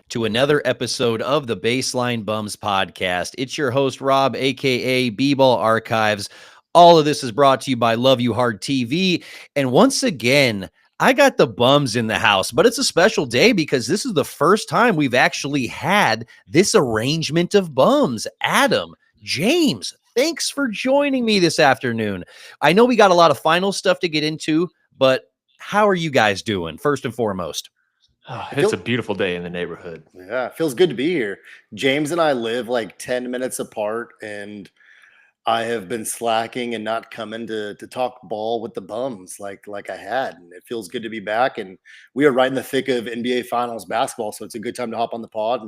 to another episode of the Baseline Bums podcast. It's your host, Rob, aka B-Ball Archives. All of this is brought to you by Love You Hard TV. And once again, I got the bums in the house, but it's a special day because this is the first time we've actually had this arrangement of bums. Adam, James, thanks for joining me this afternoon. I know we got a lot of final stuff to get into, but how are you guys doing, first and foremost? Oh, it's a beautiful day in the neighborhood. Yeah, it feels good to be here. James and I live like 10 minutes apart, and I have been slacking and not coming to talk ball with the bums like I had. And it feels good to be back. And we are right in the thick of NBA Finals basketball, so it's a good time to hop on the pod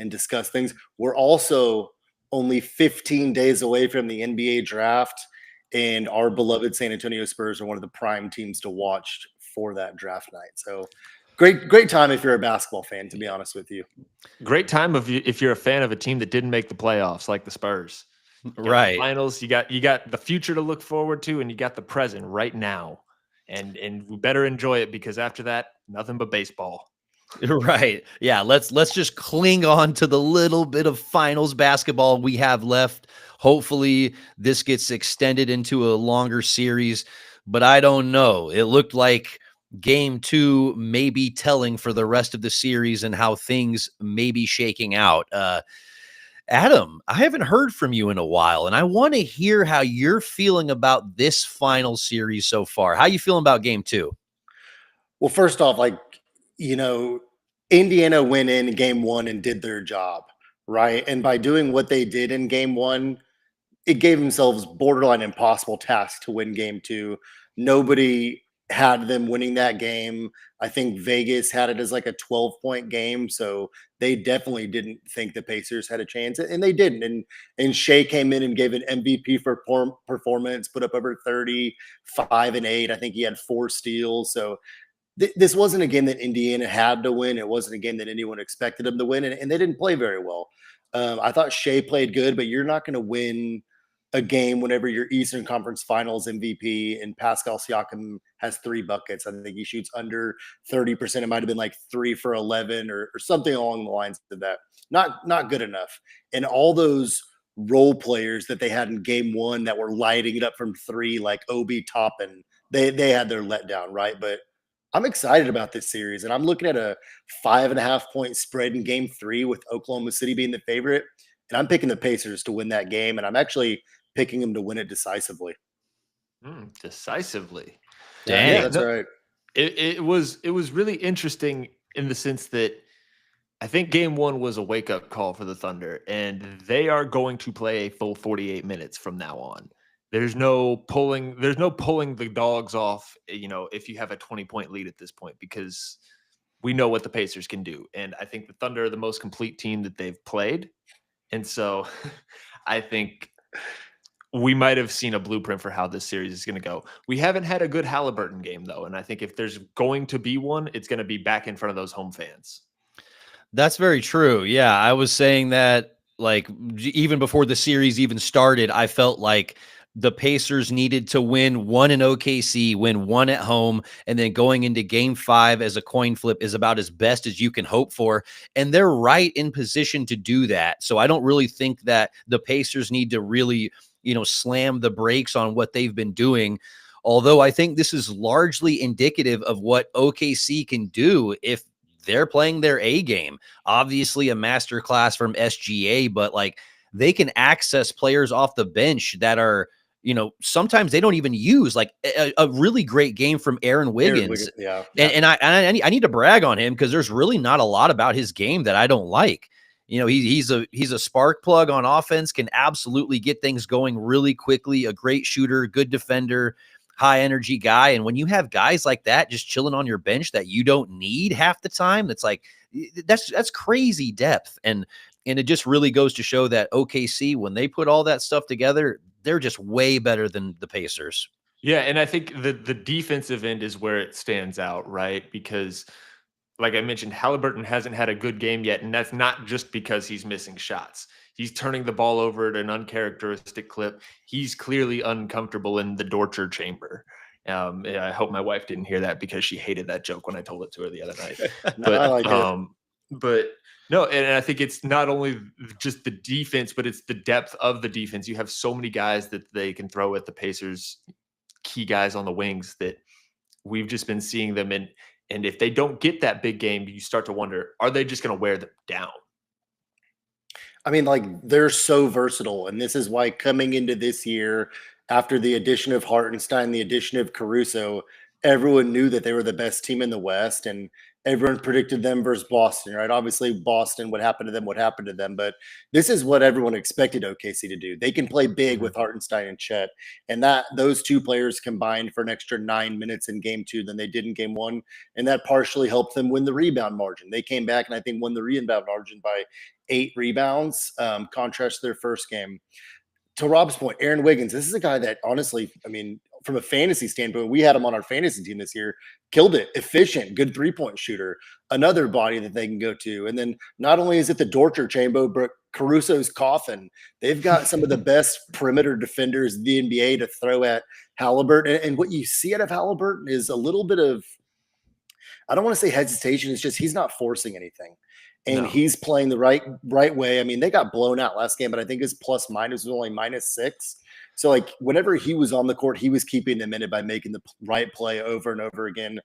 and discuss things. We're also only 15 days away from the NBA draft, and our beloved San Antonio Spurs are one of the prime teams to watch for that draft night. So great time if you're a basketball fan, to be honest with you. Great time if you're a fan of a team that didn't make the playoffs, like the Spurs. Right. Finals, you got the future to look forward to, and you got the present right now. And we better enjoy it, because after that, nothing but baseball. Right. Yeah, let's just cling on to the little bit of finals basketball we have left. Hopefully this gets extended into a longer series, but I don't know. It looked like game 2 may be telling for the rest of the series and how things may be shaking out. Adam, I haven't heard from you in a while, and I want to hear how you're feeling about this final series so far. How you feeling about game 2? Well, first off, Indiana went in game 1 and did their job, right? And by doing what they did in game 1, it gave themselves borderline impossible task to win game 2. Nobody had them winning that game. I think Vegas had it as like a 12-point game, so they definitely didn't think the Pacers had a chance, and they didn't. And Shea came in and gave an MVP for performance, put up over 30, 5 and 8. I think he had 4 steals. So this wasn't a game that Indiana had to win. It wasn't a game that anyone expected them to win, and they didn't play very well. I thought Shea played good, but you're not going to win a game whenever your Eastern Conference Finals MVP and Pascal Siakam has 3 buckets. I think he shoots under 30%. It might have been like 3 for 11 or something along the lines of that. Not good enough. And all those role players that they had in game 1 that were lighting it up from 3, like Obi Toppin, they had their letdown, right? But I'm excited about this series, and I'm looking at a 5.5-point spread in game 3 with Oklahoma City being the favorite. And I'm picking the Pacers to win that game, and I'm actually picking them to win it decisively. Decisively. Dang. Yeah, that's right. It was really interesting in the sense that I think game 1 was a wake-up call for the Thunder, and they are going to play a full 48 minutes from now on. There's no pulling the dogs off, if you have a 20-point lead at this point, because we know what the Pacers can do. And I think the Thunder are the most complete team that they've played. And so I think we might have seen a blueprint for how this series is going to go. We haven't had a good Halliburton game, though. And I think if there's going to be one, it's going to be back in front of those home fans. That's very true. Yeah, I was saying that, like, even before the series even started, I felt like the Pacers needed to win 1 in OKC, win 1 at home, and then going into game 5 as a coin flip is about as best as you can hope for. And they're right in position to do that. So I don't really think that the Pacers need to really, slam the brakes on what they've been doing. Although I think this is largely indicative of what OKC can do if they're playing their A game. Obviously a masterclass from SGA, but like they can access players off the bench that are, sometimes they don't even use, like a really great game from Aaron Wiggins. Yeah. And I need to brag on him because there's really not a lot about his game that I don't like. He's a spark plug on offense, can absolutely get things going really quickly, a great shooter, good defender, high energy guy. And when you have guys like that just chilling on your bench that you don't need half the time, that's like, that's crazy depth. And it just really goes to show that OKC, when they put all that stuff together, they're just way better than the Pacers. Yeah, and I think the defensive end is where it stands out, right? Because like I mentioned, Halliburton hasn't had a good game yet, and that's not just because he's missing shots. He's turning the ball over at an uncharacteristic clip. He's clearly uncomfortable in the torture chamber. I hope my wife didn't hear that because she hated that joke when I told it to her the other night. No, I like it. But no, and I think it's not only just the defense, but it's the depth of the defense. You have so many guys that they can throw at the Pacers, key guys on the wings that we've just been seeing them in. And if they don't get that big game, you start to wonder, are they just going to wear them down? I mean, like, they're so versatile, and this is why coming into this year, after the addition of Hartenstein, the addition of Caruso, everyone knew that they were the best team in the West, and everyone predicted them versus Boston, right? Obviously, Boston, what happened to them, what happened to them, but this is what everyone expected OKC to do. They can play big with Hartenstein and Chet, and that those two players combined for an extra 9 minutes in game 2 than they did in game 1, and that partially helped them win the rebound margin. They came back and I think won the rebound margin by 8 rebounds, contrast to their first game. To Rob's point, Aaron Wiggins, this is a guy that honestly, I mean, from a fantasy standpoint, we had him on our fantasy team this year, killed it, efficient, good 3-point shooter, another body that they can go to. And then not only is it the torture chamber, but Caruso's coffin. They've got some of the best perimeter defenders in the NBA to throw at Halliburton. And what you see out of Halliburton is a little bit of, I don't want to say hesitation. It's just he's not forcing anything, and he's playing the right way. I mean, they got blown out last game, but I think his plus minus was only -6. So like whenever he was on the court, he was keeping them in it by making the right play over and over again.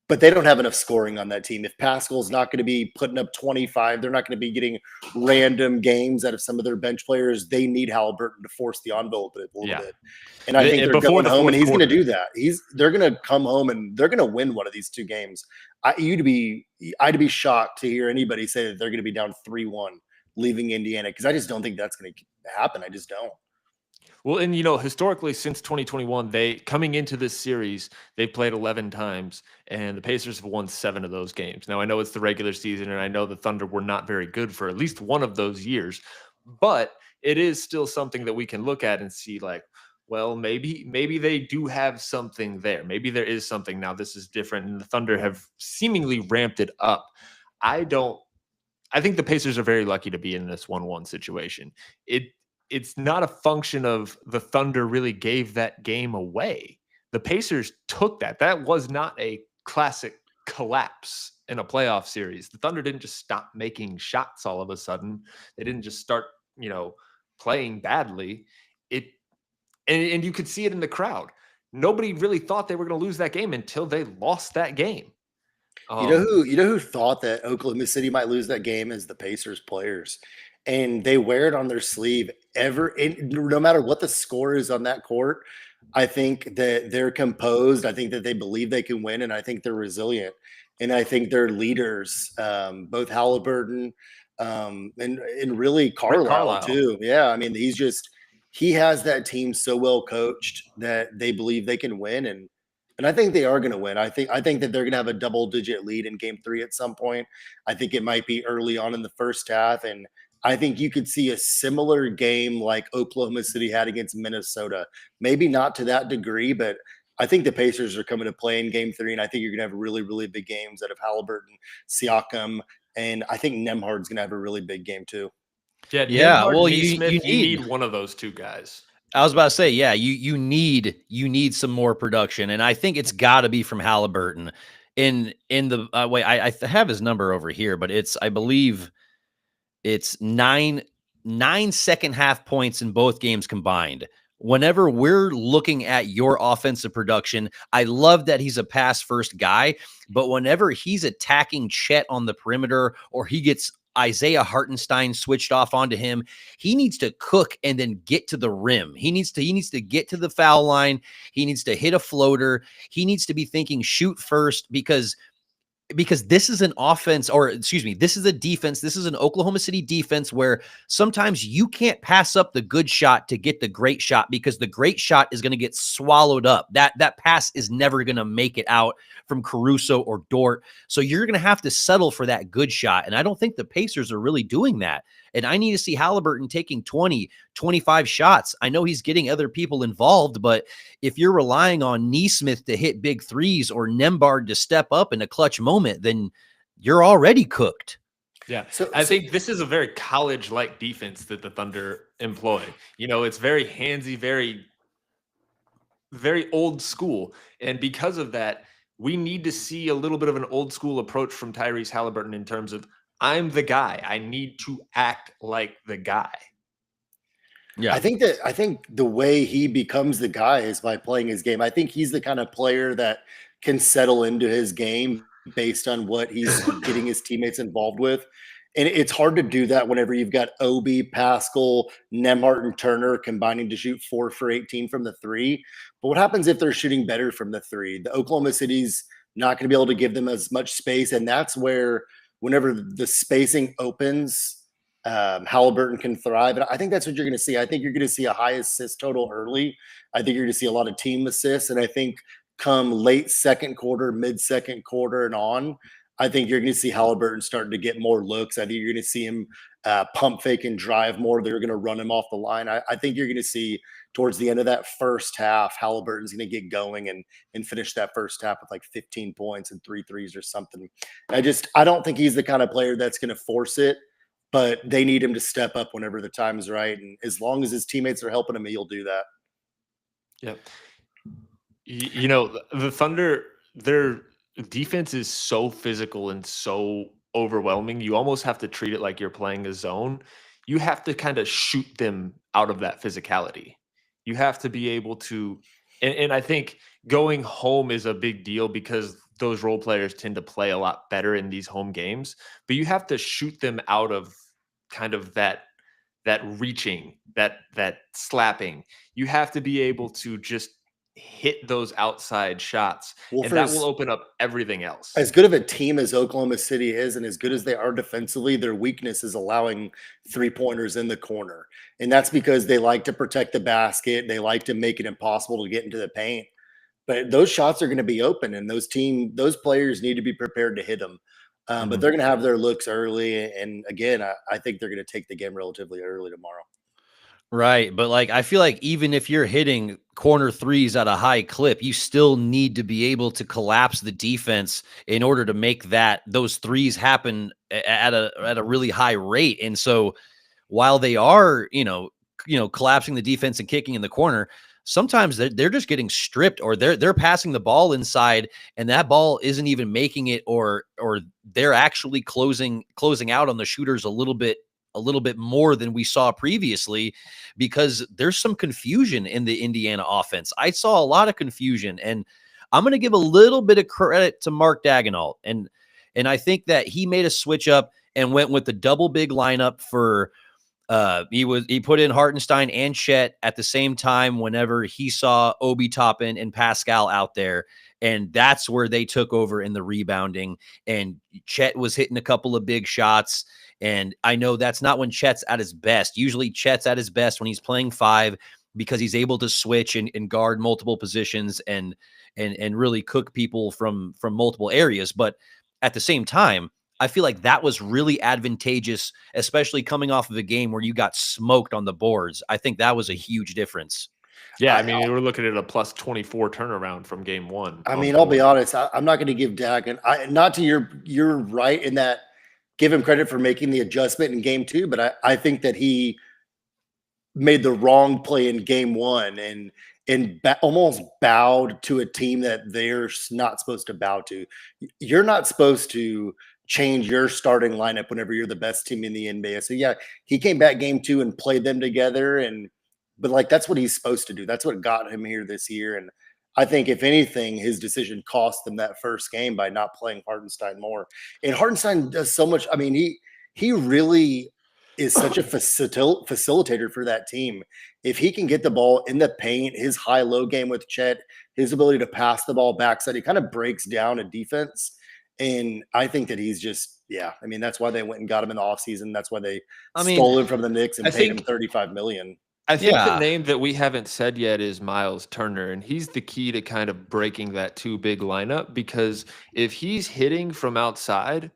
But they don't have enough scoring on that team. If Pascal's not going to be putting up 25, they're not going to be getting random games out of some of their bench players. They need Halliburton to force the envelope a little bit. And I think they're going home, and he's going to do that. They're going to come home, and they're going to win one of these 2 games. I'd be shocked to hear anybody say that they're going to be down 3-1 leaving Indiana, because I just don't think that's going to happen. I just don't. Well, and historically since 2021, they coming into this series, they played 11 times, and the Pacers have won 7 of those games. Now I know it's the regular season, and I know the Thunder were not very good for at least one of those years, but it is still something that we can look at and see like, well, maybe they do have something there. Maybe there is something. Now this is different, and the Thunder have seemingly ramped it up. I think the Pacers are very lucky to be in this 1-1 situation. It's not a function of the Thunder really gave that game away. The Pacers took that. That was not a classic collapse in a playoff series. The Thunder didn't just stop making shots all of a sudden. They didn't just start, playing badly. And you could see it in the crowd. Nobody really thought they were going to lose that game until they lost that game. You know who thought that Oklahoma City might lose that game is the Pacers players. And they wear it on their sleeve no matter what the score is on that court. I think that they're composed. I think that they believe they can win, and I think they're resilient. And I think they're leaders, both Halliburton and really Carlisle too. Yeah, I mean, he has that team so well coached that they believe they can win, and I think they are going to win. I think that they're going to have a double-digit lead in Game 3 at some point. I think it might be early on in the first half, and I think you could see a similar game like Oklahoma City had against Minnesota. Maybe not to that degree, but I think the Pacers are coming to play in Game 3, and I think you're going to have really, really big games out of Halliburton, Siakam, and I think Nembhard's going to have a really big game too. Yeah. Nembhard, well, you need one of those 2 guys. I was about to say, yeah, you need some more production, and I think it's got to be from Halliburton. In the way I have his number over here, but I believe it's 9 second half points in both games combined. Whenever we're looking at your offensive production, I love that he's a pass first guy, but whenever he's attacking Chet on the perimeter, or he gets Isaiah Hartenstein switched off onto him, he needs to cook and then get to the rim. He needs to get to the foul line. He needs to hit a floater. He needs to be thinking shoot first, because this is an offense, or excuse me, this is a defense. This is an Oklahoma City defense where sometimes you can't pass up the good shot to get the great shot, because the great shot is going to get swallowed up. That pass is never going to make it out from Caruso or Dort. So you're going to have to settle for that good shot. And I don't think the Pacers are really doing that. And I need to see Halliburton taking 20, 25 shots. I know he's getting other people involved, but if you're relying on Nesmith to hit big threes or Nembhard to step up in a clutch moment, then you're already cooked. Yeah. I think this is a very college-like defense that the Thunder employ. It's very handsy, very, very old school. And because of that, we need to see a little bit of an old school approach from Tyrese Halliburton in terms of I'm the guy. I need to act like the guy. Yeah. I think the way he becomes the guy is by playing his game. I think he's the kind of player that can settle into his game based on what he's getting his teammates involved with. And it's hard to do that whenever you've got Obi, Pascal, Nemhart, and Turner combining to shoot 4 for 18 from the three. But what happens if they're shooting better from the three? The Oklahoma City's not going to be able to give them as much space. And that's where, whenever the spacing opens, Halliburton can thrive. And I think that's what you're going to see. I think you're going to see a high assist total early. I think you're going to see a lot of team assists. And I think come late second quarter, mid second quarter, and on, I think you're going to see Halliburton starting to get more looks. I think you're going to see him pump fake and drive more. They're going to run him off the line. I think you're going to see towards the end of that first half, Halliburton's going to get going and finish that first half with like 15 points and 3 threes or something. I don't think he's the kind of player that's going to force it, but they need him to step up whenever the time is right. And as long as his teammates are helping him, he'll do that. Yep. You know, the Thunder, their defense is so physical and so overwhelming. You almost have to treat it like you're playing a zone. You have to kind of shoot them out of that physicality. You have to be able to, and I think going home is a big deal because those role players tend to play a lot better in these home games, but you have to shoot them out of kind of that reaching, that slapping. You have to be able to just hit those outside shots, and that will open up everything else. As good of a team as Oklahoma City is, and as good as they are defensively, their weakness is allowing 3-pointers in the corner. And that's because they like to protect the basket. They like to make it impossible to get into the paint. But those shots are going to be open, and those players need to be prepared to hit them. But they're going to have their looks early. And again, I think they're going to take the game relatively early tomorrow. Right. But like, I feel like even if you're hitting corner threes at a high clip, you still need to be able to collapse the defense in order to make those threes happen at a really high rate. And so while they are, collapsing the defense and kicking in the corner, sometimes they're just getting stripped, or they're passing the ball inside and that ball isn't even making it, or they're actually closing out on the shooters a little bit more than we saw previously, because there's some confusion in the Indiana offense. I saw a lot of confusion, and I'm going to give a little bit of credit to Mark Daigneault. And I think that he made a switch up and went with the double big lineup for he put in Hartenstein and Chet at the same time whenever he saw Obi Toppin and Pascal out there. And that's where they took over in the rebounding. And Chet was hitting a couple of big shots. And I know that's not when Chet's at his best. Usually Chet's at his best when he's playing 5, because he's able to switch and guard multiple positions and really cook people from multiple areas. But at the same time, I feel like that was really advantageous, especially coming off of a game where you got smoked on the boards. I think that was a huge difference. Yeah, I mean, we're looking at a plus 24 turnaround from game 1. I mean, I'll be honest. I'm not going to give Dak, and not to you're right in that. Give him credit for making the adjustment in game 2, but I think that he made the wrong play in game 1 and almost bowed to a team that they're not supposed to bow to. You're not supposed to change your starting lineup whenever you're the best team in the NBA. So yeah, he came back game 2 and played them together, but like that's what he's supposed to do. That's what got him here this year. And I think if anything, his decision cost them that first game by not playing Hartenstein more. And Hartenstein does so much. I mean, he really is such a facilitator for that team. If he can get the ball in the paint, his high-low game with Chet, his ability to pass the ball backside, he kind of breaks down a defense. And I think that he's just, I mean, that's why they went and got him in the offseason. That's why they stole him from the Knicks and paid him $35 million. I think the name that we haven't said yet is Miles Turner, and he's the key to kind of breaking that 2 big lineup, because if he's hitting from outside,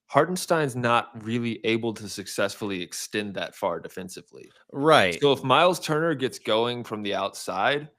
Hartenstein's not really able to successfully extend that far defensively. Right. So if Miles Turner gets going from the outside,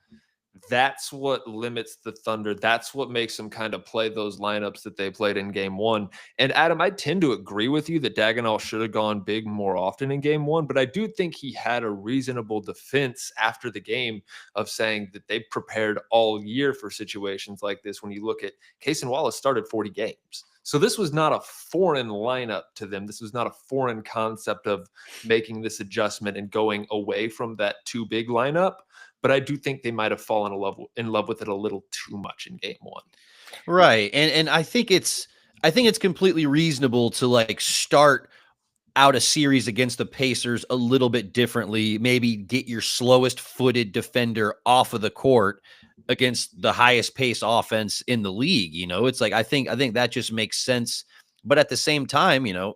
that's what limits the Thunder. That's what makes them kind of play those lineups that they played in game one. And Adam, I tend to agree with you that Dagenal should have gone big more often in game one, but I do think he had a reasonable defense after the game of saying that they prepared all year for situations like this. When you look at Case and Wallace started 40 games. So this was not a foreign lineup to them. This was not a foreign concept of making this adjustment and going away from that too big lineup. But I do think they might have fallen in love with it a little too much in game one. Right. And I think it's completely reasonable to like start out a series against the Pacers a little bit differently, maybe get your slowest footed defender off of the court against the highest pace offense in the league. You know, it's like, I think that just makes sense. But at the same time, you know,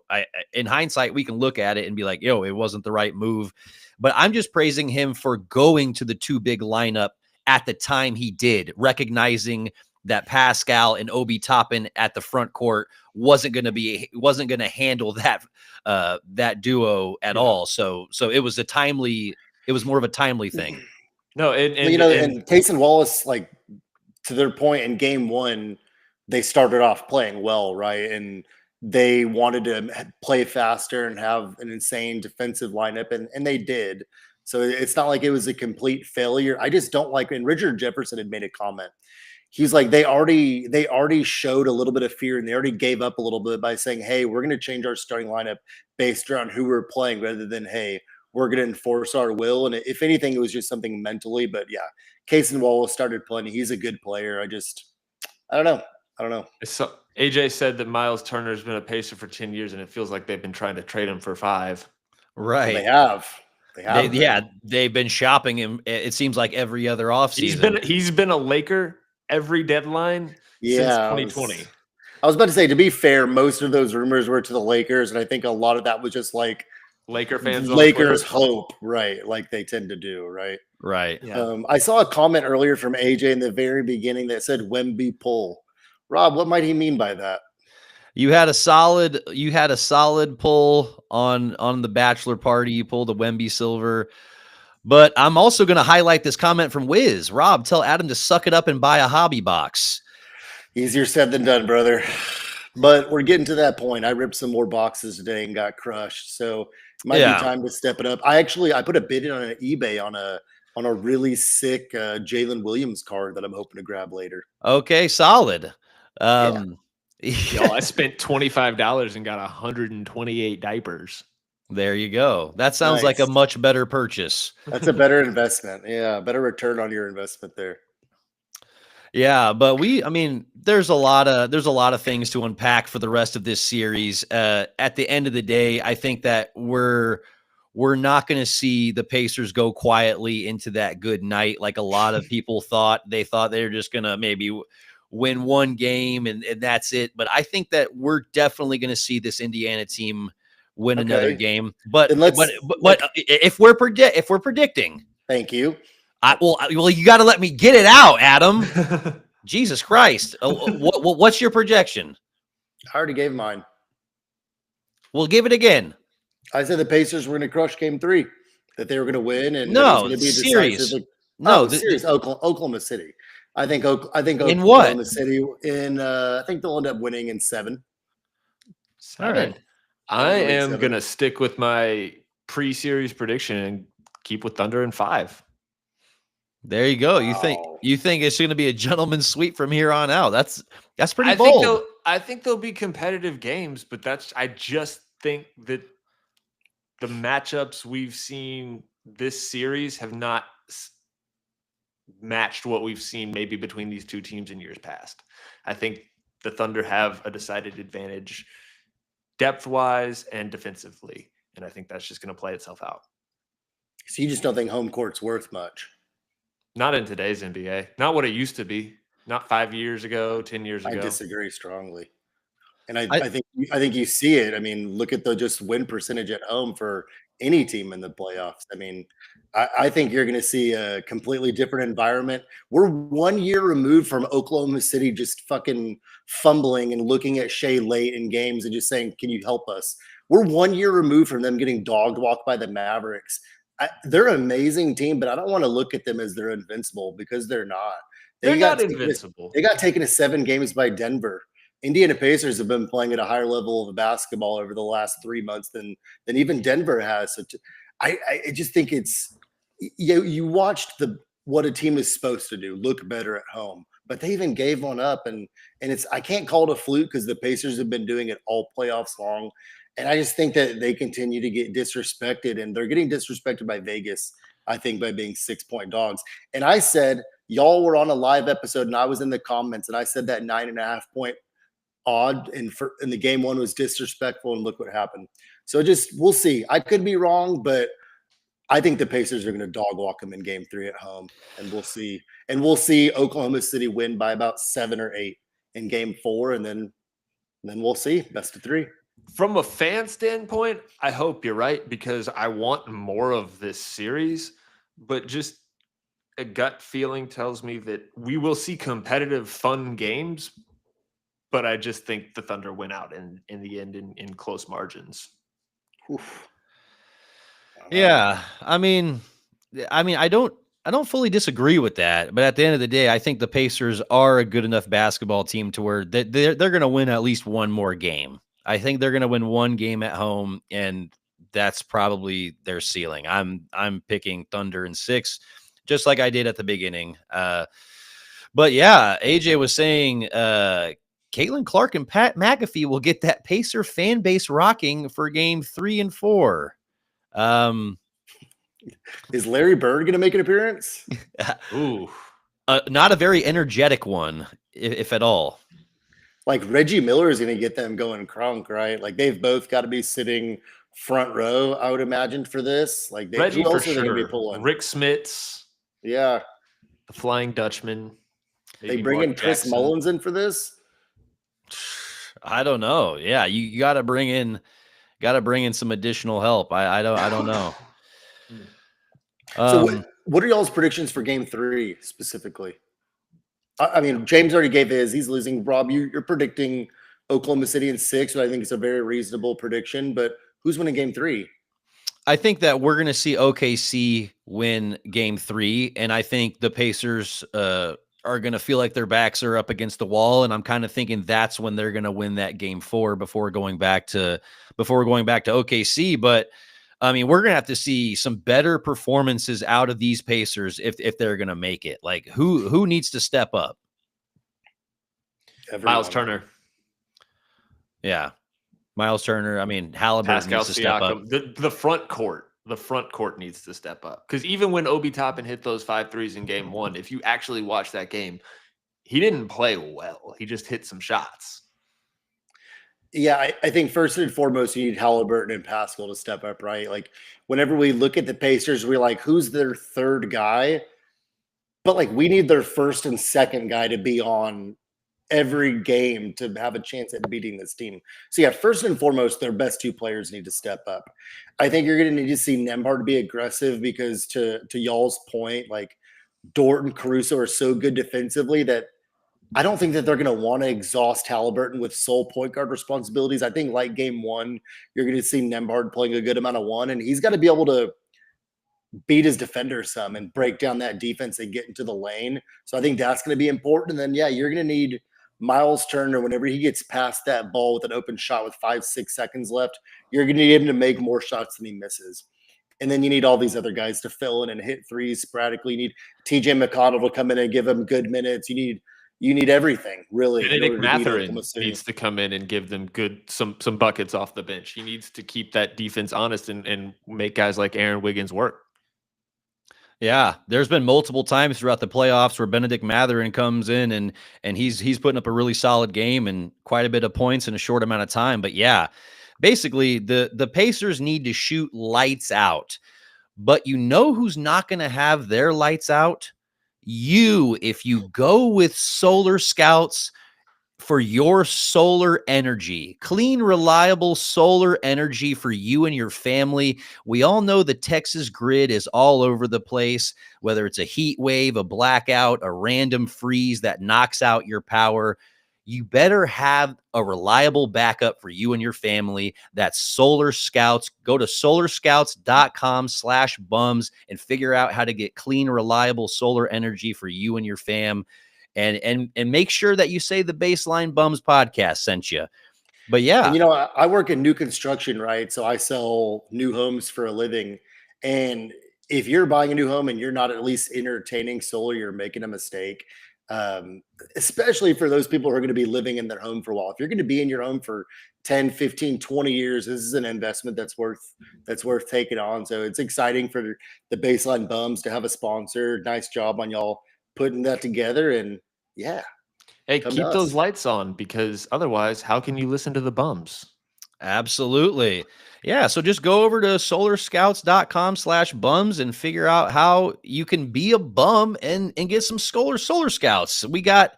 in hindsight, we can look at it and be like, yo, it wasn't the right move. But I'm just praising him for going to the too big lineup at the time he did, recognizing that Pascal and Obi Toppin at the front court wasn't going to handle that duo at all. So it was more of a timely thing. No, and Case and Wallace, like, to their point, in game one, they started off playing well, right? And they wanted to play faster and have an insane defensive lineup, and they did. So it's not like it was a complete failure. I just don't like, and Richard Jefferson had made a comment. He's like, they already showed a little bit of fear, and they already gave up a little bit by saying, hey, we're going to change our starting lineup based around who we're playing rather than, hey, we're going to enforce our will. And if anything, it was just something mentally. But yeah, Case and Wallace started playing. He's a good player. I don't know. So AJ said that Miles Turner's been a Pacer for 10 years, and it feels like they've been trying to trade him for 5. Right. Well, they have. They've been shopping him. It seems like every other offseason. He's been a Laker every deadline since 2020. I was about to say, to be fair, most of those rumors were to the Lakers, and I think a lot of that was just like Laker fans. Lakers hope, right? Like they tend to do, right? Right. Yeah. I saw a comment earlier from AJ in the very beginning that said Wemby pull. Rob, what might he mean by that? You had a solid pull on the bachelor party. You pulled a Wemby silver. But I'm also going to highlight this comment from Wiz. Rob, tell Adam to suck it up and buy a hobby box. Easier said than done, brother. But we're getting to that point. I ripped some more boxes today and got crushed. So it might be time to step it up. I put a bid in on an eBay on a really sick Jalen Williams card that I'm hoping to grab later. Okay, solid. Yo, I spent $25 and got 128 diapers. There you go. That sounds like a much better purchase. That's a better investment. Yeah, better return on your investment there. Yeah, but there's a lot of things to unpack for the rest of this series. At the end of the day, I think that we're not going to see the Pacers go quietly into that good night like a lot of people thought. They thought they were just going to maybe win one game and that's it. But I think that we're definitely going to see this Indiana team win another game. But if we're predicting, thank you. Well, you got to let me get it out, Adam. Jesus Christ. What's your projection? I already gave mine. We'll give it again. I said the Pacers were going to crush game 3, that they were going to win. And no, it was serious. Serious. Oklahoma City. I think Oklahoma in what? City I think they'll end up winning in 7. 7. All right. I am going to stick with my pre-series prediction and keep with Thunder in 5. There you go. Wow. You think it's going to be a gentleman's sweep from here on out? That's pretty bold. I think there'll be competitive games, but I just think that the matchups we've seen this series have not matched what we've seen maybe between these two teams in years past. I think the Thunder have a decided advantage depth-wise and defensively, and I think that's just going to play itself out. So you just don't think home court's worth much? Not in today's NBA. Not what it used to be. Not 5 years ago, 10 years ago. I disagree strongly. And I think you see it. I mean, look at the just win percentage at home for any team in the playoffs. I mean, I think you're going to see a completely different environment. We're 1 year removed from Oklahoma City just fucking fumbling and looking at Shea late in games and just saying, can you help us? We're 1 year removed from them getting dog walked by the Mavericks. They're an amazing team, but I don't want to look at them as they're invincible because they're not. They're not invincible. They got taken to 7 games by Denver. Indiana Pacers have been playing at a higher level of basketball over the last 3 months than even Denver has. So I just think it's you watched what a team is supposed to do, look better at home, but they even gave one up, and it's I can't call it a fluke because the Pacers have been doing it all playoffs long, and I just think that they continue to get disrespected, and they're getting disrespected by Vegas. I think by being 6-point dogs, and I said y'all were on a live episode, and I was in the comments, and I said that 9.5-point odd and the game one was disrespectful, and look what happened. So just we'll see. I could be wrong, but I think the Pacers are going to dog walk them in game 3 at home, and we'll see. And we'll see Oklahoma City win by about 7 or 8 in game 4, and then we'll see best of 3. From a fan standpoint, I hope you're right because I want more of this series, but just a gut feeling tells me that we will see competitive, fun games, but I just think the Thunder win out in the end in close margins. Oof. Yeah, I mean, I don't fully disagree with that, but at the end of the day, I think the Pacers are a good enough basketball team to where they're going to win at least one more game. I think they're going to win one game at home, and that's probably their ceiling. I'm picking Thunder in 6, just like I did at the beginning. But yeah, AJ was saying Caitlin Clark and Pat McAfee will get that Pacer fan base rocking for game 3 and 4. Is Larry Bird going to make an appearance? Ooh, not a very energetic one, if at all. Like Reggie Miller is going to get them going crunk, right? Like they've both got to be sitting front row, I would imagine, for this. Like Reggie who for else are they going to be sure. pulling? Rick Smits, Yeah, the Flying Dutchman. they bring in Chris Mullins in for this. I don't know. Yeah, you got to bring in some additional help. I don't know. So what are y'all's predictions for game 3 specifically? I mean, James already gave his. He's losing. Rob, you're predicting Oklahoma City in 6, which I think is a very reasonable prediction. But who's winning game 3? I think that we're going to see OKC win game 3, and I think the Pacers are going to feel like their backs are up against the wall, and I'm kind of thinking that's when they're going to win that game 4 before going back to OKC. But I mean, we're going to have to see some better performances out of these Pacers if they're going to make it. Like who needs to step up? Everyone. Miles Turner. Yeah. Miles Turner. I mean, Halliburton Pascal needs to step up. Siakam. The front court needs to step up. Because even when Obi Toppin hit those 5 threes in game 1, if you actually watch that game, he didn't play well. He just hit some shots. Yeah, I think first and foremost, you need Halliburton and Pascal to step up, right? Like whenever we look at the Pacers, we're like, who's their third guy? But like we need their first and second guy to be on every game to have a chance at beating this team. So yeah, first and foremost, their best 2 players need to step up. I think you're going to need to see Nembhard be aggressive because to y'all's point, like Dort and Caruso are so good defensively that I don't think that they're going to want to exhaust Halliburton with sole point guard responsibilities. I think like game 1, you're going to see Nembhard playing a good amount of 1, and he's got to be able to beat his defender some and break down that defense and get into the lane. So I think that's going to be important. And then, yeah, you're going to need Miles Turner whenever he gets past that ball with an open shot with 5-6 seconds left. You're going to need him to make more shots than he misses. And then you need all these other guys to fill in and hit threes sporadically. You need TJ McConnell to come in and give him good minutes. You need everything, really. Benedict Mathurin needs to come in and give them some buckets off the bench. He needs to keep that defense honest and make guys like Aaron Wiggins work. Yeah, there's been multiple times throughout the playoffs where Benedict Mathurin comes in and he's putting up a really solid game and quite a bit of points in a short amount of time. But yeah, basically the Pacers need to shoot lights out. But you know who's not going to have their lights out? You, if you go with Solar Scouts for your solar energy, clean, reliable solar energy for you and your family. We all know the Texas grid is all over the place, whether it's a heat wave, a blackout, a random freeze that knocks out your power. you better have a reliable backup for you and your family. That's Solar Scouts. Go to solarscouts.com/bums and figure out how to get clean, reliable solar energy for you and your fam. And make sure that you say the Baseline Bums podcast sent you. But yeah. And I work in new construction, right? So I sell new homes for a living. And if you're buying a new home and you're not at least entertaining solar, you're making a mistake. Um, Especially for those people who are going to be living in their home for a while. If you're going to be in your home for 10, 15, 20 years, this is an investment that's worth taking on. So it's exciting for the Baseline Bums to have a sponsor. Nice job on y'all putting that together. And yeah, Hey, come to keep those us. lights on, because otherwise, how can you listen to the bums? Absolutely. Yeah. So just go over to solarscouts.com/bums and figure out how you can be a bum and get some solar scouts. We got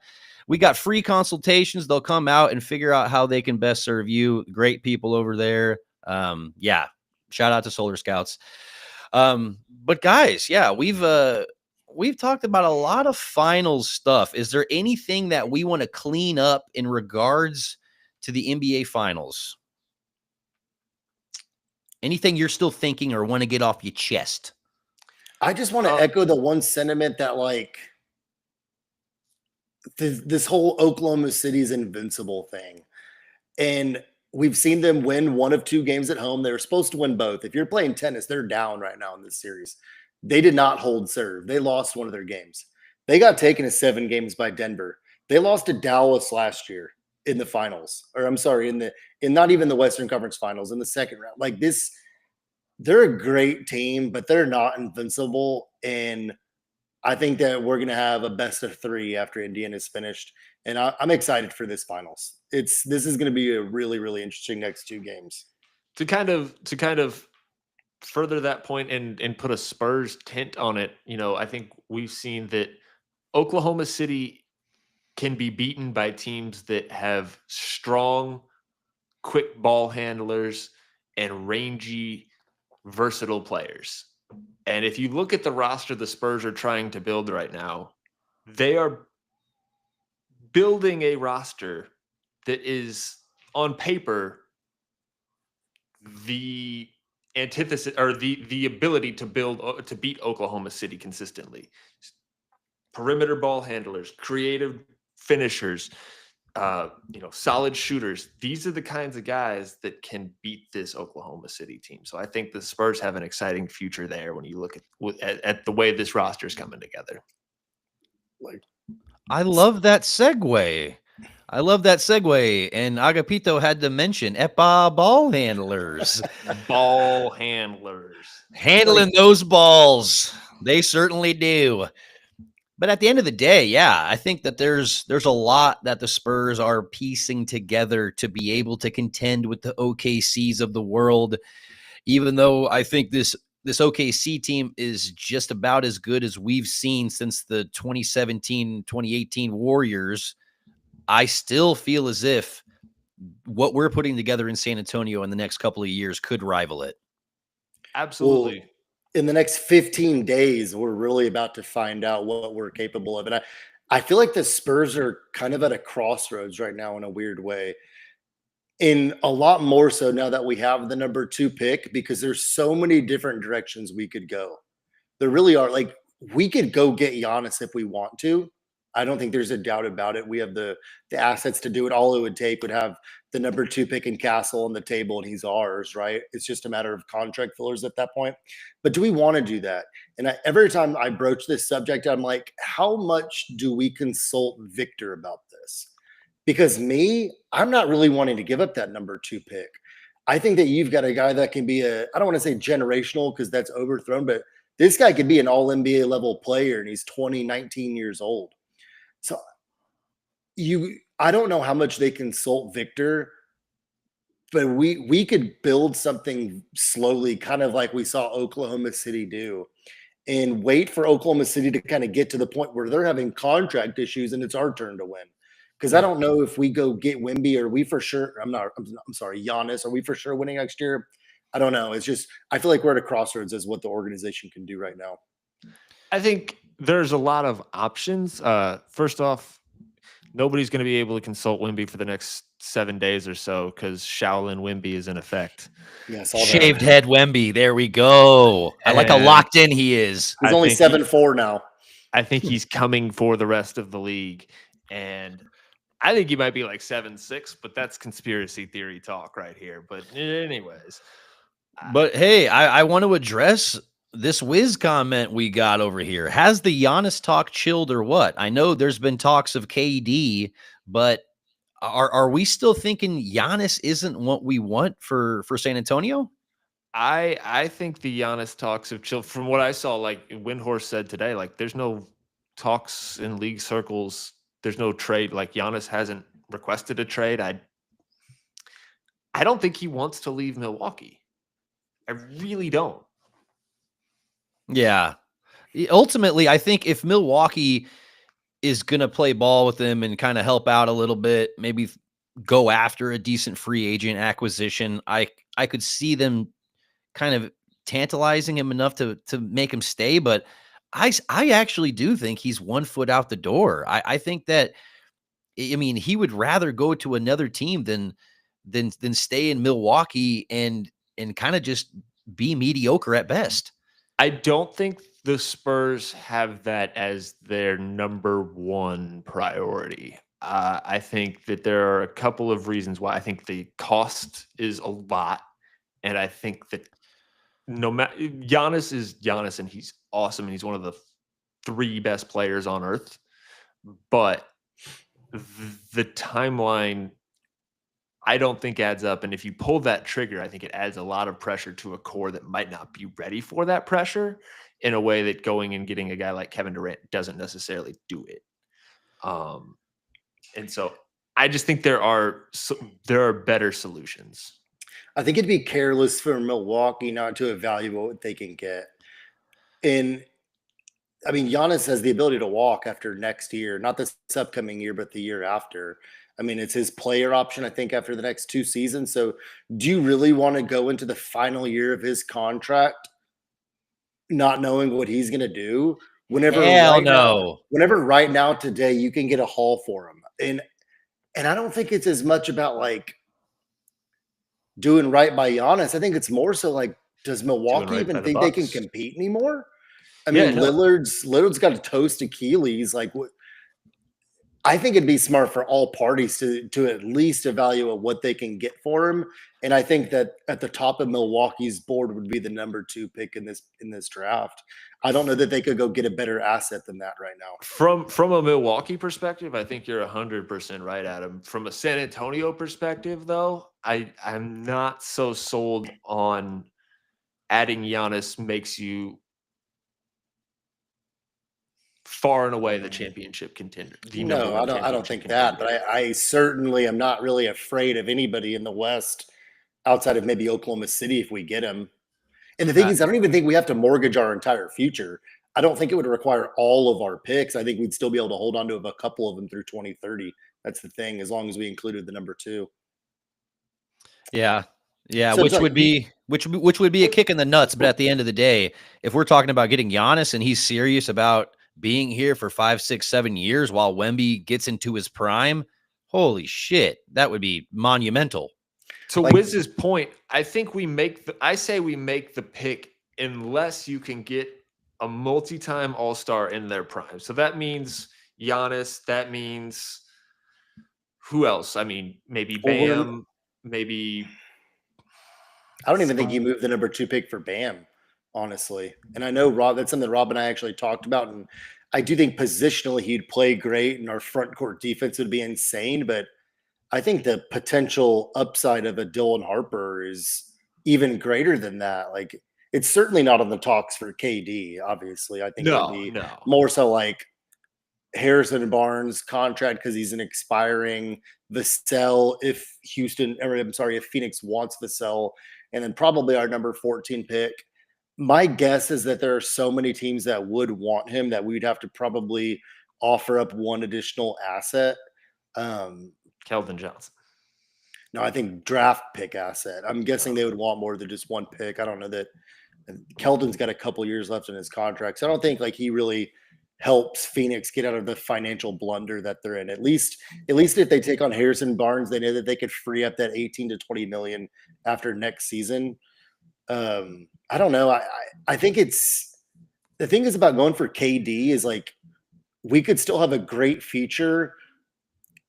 free consultations. They'll come out and figure out how they can best serve you. Great people over there. Yeah. Shout out to Solar Scouts. But guys, yeah, we've talked about a lot of finals stuff. Is there anything that we want to clean up in regards to the NBA finals? Anything you're still thinking or want to get off your chest? I just want to echo the one sentiment that this whole Oklahoma City's invincible thing. And we've seen them win one of two games at home. They were supposed to win both. If you're playing tennis, they're down right now in this series. They did not hold serve. They lost one of their games. They got taken to 7 games by Denver. They lost to Dallas last year in the finals. Or I'm sorry, in not even the Western Conference Finals, in the second round. Like this, they're a great team, but they're not invincible. And I think that we're going to have a best of 3 after Indiana's finished, and I'm excited for this finals. This is going to be a really, really interesting next 2 games. To kind of further that point and put a Spurs tint on it, I think we've seen that Oklahoma City can be beaten by teams that have strong, quick ball handlers and rangy, versatile players. And if you look at the roster the Spurs are trying to build right now, they are building a roster that is on paper the antithesis, or the ability to beat Oklahoma City consistently. Perimeter ball handlers, creative finishers, solid shooters. These are the kinds of guys that can beat this Oklahoma City team. So I think the Spurs have an exciting future there when you look at the way this roster is coming together. I love that segue. And Agapito had to mention EPA ball handlers. Ball handlers. Handling those balls. They certainly do. But at the end of the day, yeah, I think that there's a lot that the Spurs are piecing together to be able to contend with the OKCs of the world, even though I think this OKC team is just about as good as we've seen since the 2017-2018 Warriors. I still feel as if what we're putting together in San Antonio in the next couple of years could rival it. Absolutely. Well, in the next 15 days, we're really about to find out what we're capable of. And I feel like the Spurs are kind of at a crossroads right now in a weird way. In a lot more so now that we have the number 2 pick, because there's so many different directions we could go. There really are. Like, we could go get Giannis if we want to. I don't think there's a doubt about it. We have the assets to do it. All it would take would have the number 2 pick in Castle on the table, and he's ours, right? It's just a matter of contract fillers at that point. But do we want to do that? And every time I broach this subject, I'm like, how much do we consult Victor about this? Because I'm not really wanting to give up that number 2 pick. I think that you've got a guy that can be I don't want to say generational because that's overthrown, but this guy could be an all NBA level player, and he's 19 years old. So I don't know how much they consult Victor, but we could build something slowly, kind of like we saw Oklahoma City do, and wait for Oklahoma City to kind of get to the point where they're having contract issues and it's our turn to win. Because I don't know if we go get Wemby, are we for sure? I'm sorry, Giannis. Are we for sure winning next year? I don't know. It's just, I feel like we're at a crossroads as what the organization can do right now. I think there's a lot of options. First off, Nobody's going to be able to consult Wimby for the next 7 days or so because Shaolin Wimby is in effect. Yeah, I saw Shaved that. head Wemby. There we go. I like how And locked in he is. He's I only think 7'4" now. I think he's coming for the rest of the league, and I think he might be like 7'6", but that's conspiracy theory talk right here. But anyways, But hey, I want to address this Wiz comment we got over here. Has the Giannis talk chilled or what? I know there's been talks of KD, but are we still thinking Giannis isn't what we want for San Antonio? I think the Giannis talks have chilled. From what I saw, like Windhorse said today, like there's no talks in league circles. There's no trade. Like Giannis hasn't requested a trade. I don't think he wants to leave Milwaukee. I really don't. Yeah. Ultimately, I think if Milwaukee is going to play ball with him and kind of help out a little bit, maybe go after a decent free agent acquisition, I could see them kind of tantalizing him enough to make him stay. But I actually do think he's 1 foot out the door. I think that, I mean, he would rather go to another team than stay in Milwaukee and kind of just be mediocre at best. I don't think the Spurs have that as their number one priority. I think that there are a couple of reasons why. I think the cost is a lot, and I think that no matter Giannis is Giannis, and he's awesome, and he's one of the 3 best players on earth. But the timeline, I don't think adds up. And if you pull that trigger, I think it adds a lot of pressure to a core that might not be ready for that pressure in a way that going and getting a guy like Kevin Durant doesn't necessarily do it. And so I just think there are better solutions. I think it'd be careless for Milwaukee not to evaluate what they can get. And I mean, Giannis has the ability to walk after next year, not this upcoming year, but the year after. I mean, it's his player option, I think, after the next 2 seasons. So do you really want to go into the final year of his contract not knowing what he's going to do? Whenever right now today you can get a haul for him. And I don't think it's as much about like doing right by Giannis. I think it's more so like, does Milwaukee even think they can compete anymore? I mean, Lillard's got a toast Achilles. Like, I think it'd be smart for all parties to at least evaluate what they can get for him. And I think that at the top of Milwaukee's board would be the number 2 pick in this draft. I don't know that they could go get a better asset than that right now. From a Milwaukee perspective, I think you're 100% right, Adam. From a San Antonio perspective, though, I'm not so sold on adding Giannis makes you far and away the championship contender. No, I don't think that, but I certainly am not really afraid of anybody in the West outside of maybe Oklahoma City if we get him. And the thing is, I don't even think we have to mortgage our entire future. I don't think it would require all of our picks. I think we'd still be able to hold on to a couple of them through 2030. That's the thing, as long as we included the number 2. Yeah. Yeah, so which would be a kick in the nuts. But at the end of the day, if we're talking about getting Giannis and he's serious about being here for 5, 6, 7 years while Wemby gets into his prime, holy shit, that would be monumental. To Wiz's point, I think I say we make the pick unless you can get a multi-time All-Star in their prime. So that means Giannis. That means who else? I mean, maybe Bam. Maybe I don't even think you move the number 2 pick for Bam, honestly. And I know that's something Rob and I actually talked about. And I do think positionally he'd play great and our front court defense would be insane. But I think the potential upside of a Dylan Harper is even greater than that. Like, it's certainly not on the talks for KD, obviously. I think it would be more so like Harrison Barnes contract because he's an expiring Vassell if Phoenix wants Vassell, and then probably our number 14 pick. My guess is that there are so many teams that would want him that we'd have to probably offer up one additional asset. Keldon Johnson. No, I think draft pick asset. I'm guessing they would want more than just one pick. I don't know that Keldon's got a couple years left in his contract. So I don't think like he really helps Phoenix get out of the financial blunder that they're in. At least if they take on Harrison Barnes, they know that they could free up that 18 to 20 million after next season. I don't know. I think it's the thing is about going for KD is like we could still have a great future,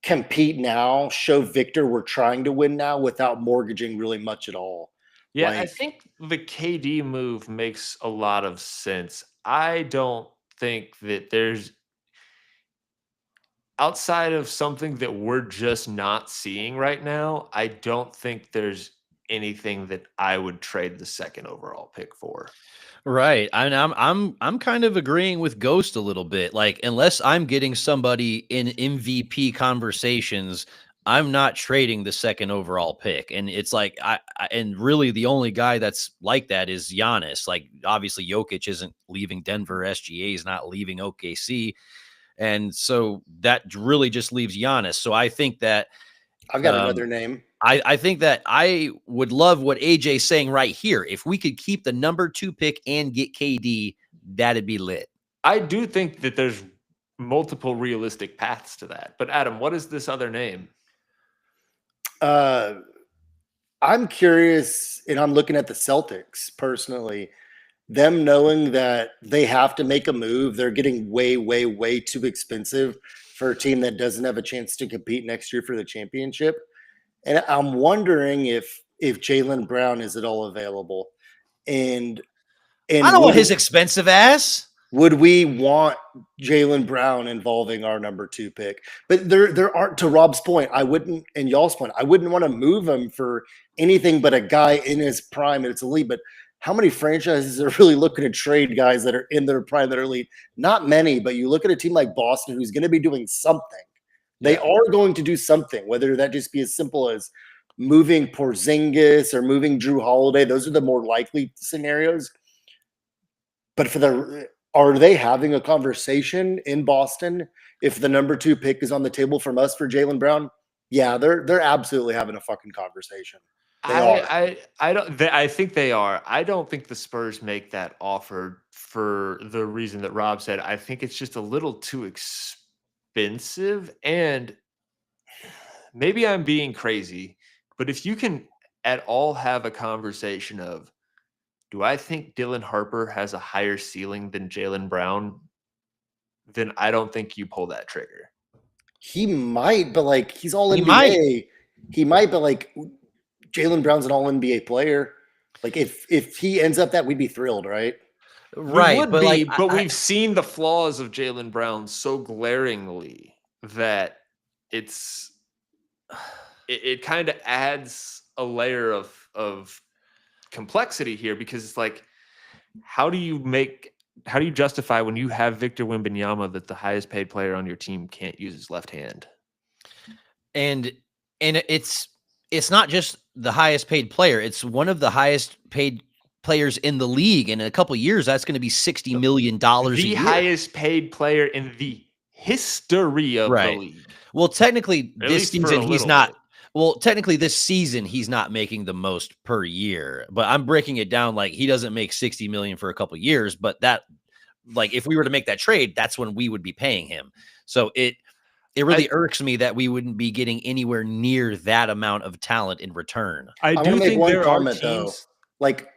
compete now, show Victor we're trying to win now without mortgaging really much at all. Yeah, I Like think the KD move makes a lot of sense. I don't think that there's outside of something that we're just not seeing right now, I don't think there's anything that I would trade the second overall pick for. Right. I'm kind of agreeing with Ghost a little bit. Like, unless I'm getting somebody in MVP conversations, I'm not trading the second overall pick. And it's like and really the only guy that's like that is Giannis. Like, obviously Jokic isn't leaving Denver, SGA is not leaving OKC. And so that really just leaves Giannis. So I think that I've got um another name. I think that I would love what AJ's saying right here. If we could keep the number 2 pick and get KD, that'd be lit. I do think that there's multiple realistic paths to that. But Adam, what is this other name? I'm curious, and I'm looking at the Celtics personally. Them knowing that they have to make a move, they're getting way, way, way too expensive for a team that doesn't have a chance to compete next year for the championship. And I'm wondering if Jaylen Brown is at all available, and I don't want his would expensive ass. we want Jaylen Brown involving our number 2 pick? But there aren't, to Rob's point, I wouldn't, and y'all's point, I wouldn't want to move him for anything but a guy in his prime and it's elite. But how many franchises are really looking to trade guys that are in their prime that are elite? Not many, but you look at a team like Boston who's going to be doing something. They are going to do something, whether that just be as simple as moving Porzingis or moving Drew Holiday. Those are the more likely scenarios. But are they having a conversation in Boston if the number 2 pick is on the table from us for Jaylen Brown? Yeah, they're absolutely having a fucking conversation. They are. I don't. I think they are. I don't think the Spurs make that offer for the reason that Rob said. I think it's just a little too expensive, and maybe I'm being crazy, but if you can at all have a conversation of, do I think Dylan Harper has a higher ceiling than Jaylen Brown? Then I don't think you pull that trigger. He might, but like he's all He NBA. might. He might, but like Jaylen Brown's an all NBA player. Like if he ends up that, we'd be thrilled, right? Right. We would But be, like, but we've seen the flaws of Jaylen Brown so glaringly that it kind of adds a layer of complexity here, because it's like, how do you justify when you have Victor Wembanyama that the highest paid player on your team can't use his left hand? and it's not just the highest paid player. It's one of the highest paid players in the league. In a couple of years, that's going to be $60 million a The year. highest paid player in the history of the league. Well, technically At this least for a season he's little not. bit. Well, technically this season he's not making the most per year, but I'm breaking it down like he doesn't make 60 million for a couple of years, but that, like, if we were to make that trade, that's when we would be paying him. So it really irks me that we wouldn't be getting anywhere near that amount of talent in return. I want do to make think one there comment are though. teams. Like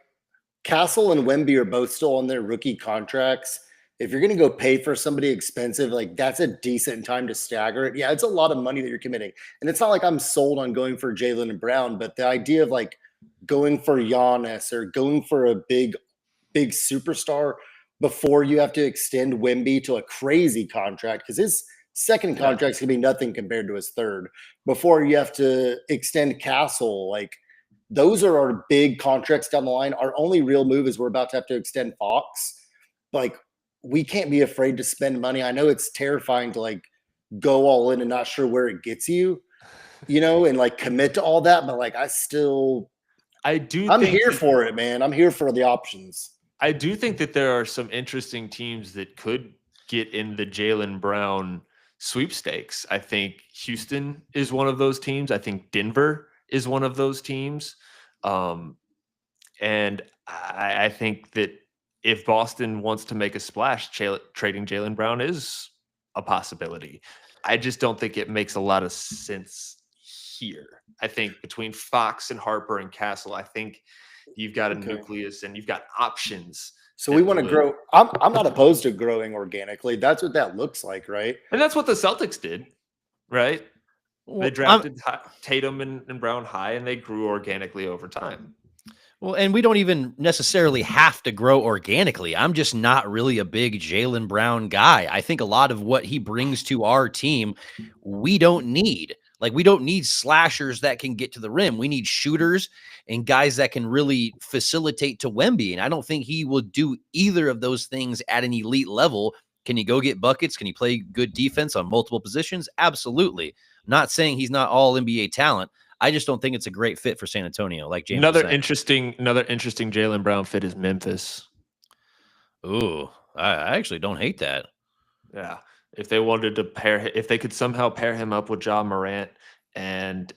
Castle and Wemby are both still on their rookie contracts. If you're going to go pay for somebody expensive, like that's a decent time to stagger it. Yeah, it's a lot of money that you're committing. And it's not like I'm sold on going for Jaylen Brown, but the idea of like going for Giannis or going for a big superstar before you have to extend Wemby to a crazy contract, because his second contract's going to be nothing compared to his third, before you have to extend Castle, like those are our big contracts down the line. Our only real move is we're about to have to extend Fox. Like, we can't be afraid to spend money. I know it's terrifying to like go all in and not sure where it gets you, and like commit to all that. But like, I'm here for it, man. I'm here for the options. I do think that there are some interesting teams that could get in the Jaylen Brown sweepstakes. I think Houston is one of those teams. I think Denver is one of those teams. And I think that if Boston wants to make a splash, trading Jaylen Brown is a possibility. I just don't think it makes a lot of sense here. I think between Fox and Harper and Castle, I think you've got a nucleus and you've got options. So we want to grow. I'm not opposed to growing organically. That's what that looks like, right? And that's what the Celtics did, right? Well, They drafted Tatum and Brown high, and they grew organically over time. Well, and we don't even necessarily have to grow organically. I'm just not really a big Jaylen Brown guy. I think a lot of what he brings to our team, we don't need. Like, we don't need slashers that can get to the rim. We need shooters and guys that can really facilitate to Wemby. And I don't think he will do either of those things at an elite level. Can he go get buckets? Can he play good defense on multiple positions? Absolutely. Not saying he's not all NBA talent. I just don't think it's a great fit for San Antonio. Like James, another interesting Jaylen Brown fit is Memphis. Ooh, I actually don't hate that. Yeah, if they wanted to if they could somehow pair him up with Ja Morant and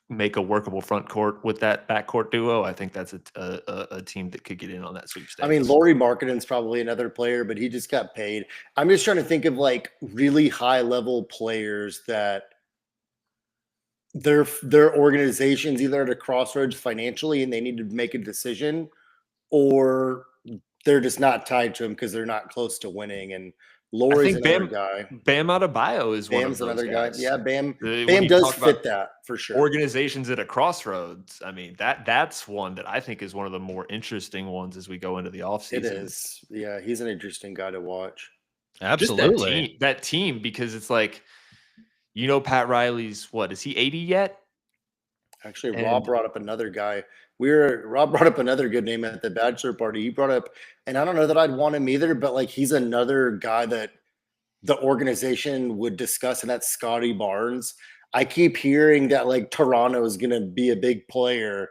make a workable front court with that backcourt duo, I think that's a team that could get in on that sweepstakes. I mean, Lauri Markkanen's probably another player, but he just got paid. I'm just trying to think of like really high level players that their organizations either at a crossroads financially and they need to make a decision, or they're just not tied to him because they're not close to winning. And Lauri's another guy. Bam Adebayo is Bam's one of those another guys. guy. Yeah, Bam does fit that for sure. Organizations at a crossroads. I mean, that's one that I think is one of the more interesting ones as we go into the offseason. It is. Yeah, he's an interesting guy to watch. Absolutely. Just that team, because it's like, Pat Riley's is he 80 yet? Actually, Rob brought up another guy. Rob brought up another good name at the bachelor party. He brought up, and I don't know that I'd want him either, but like he's another guy that the organization would discuss, and that's Scotty Barnes. I keep hearing that like Toronto is going to be a big player,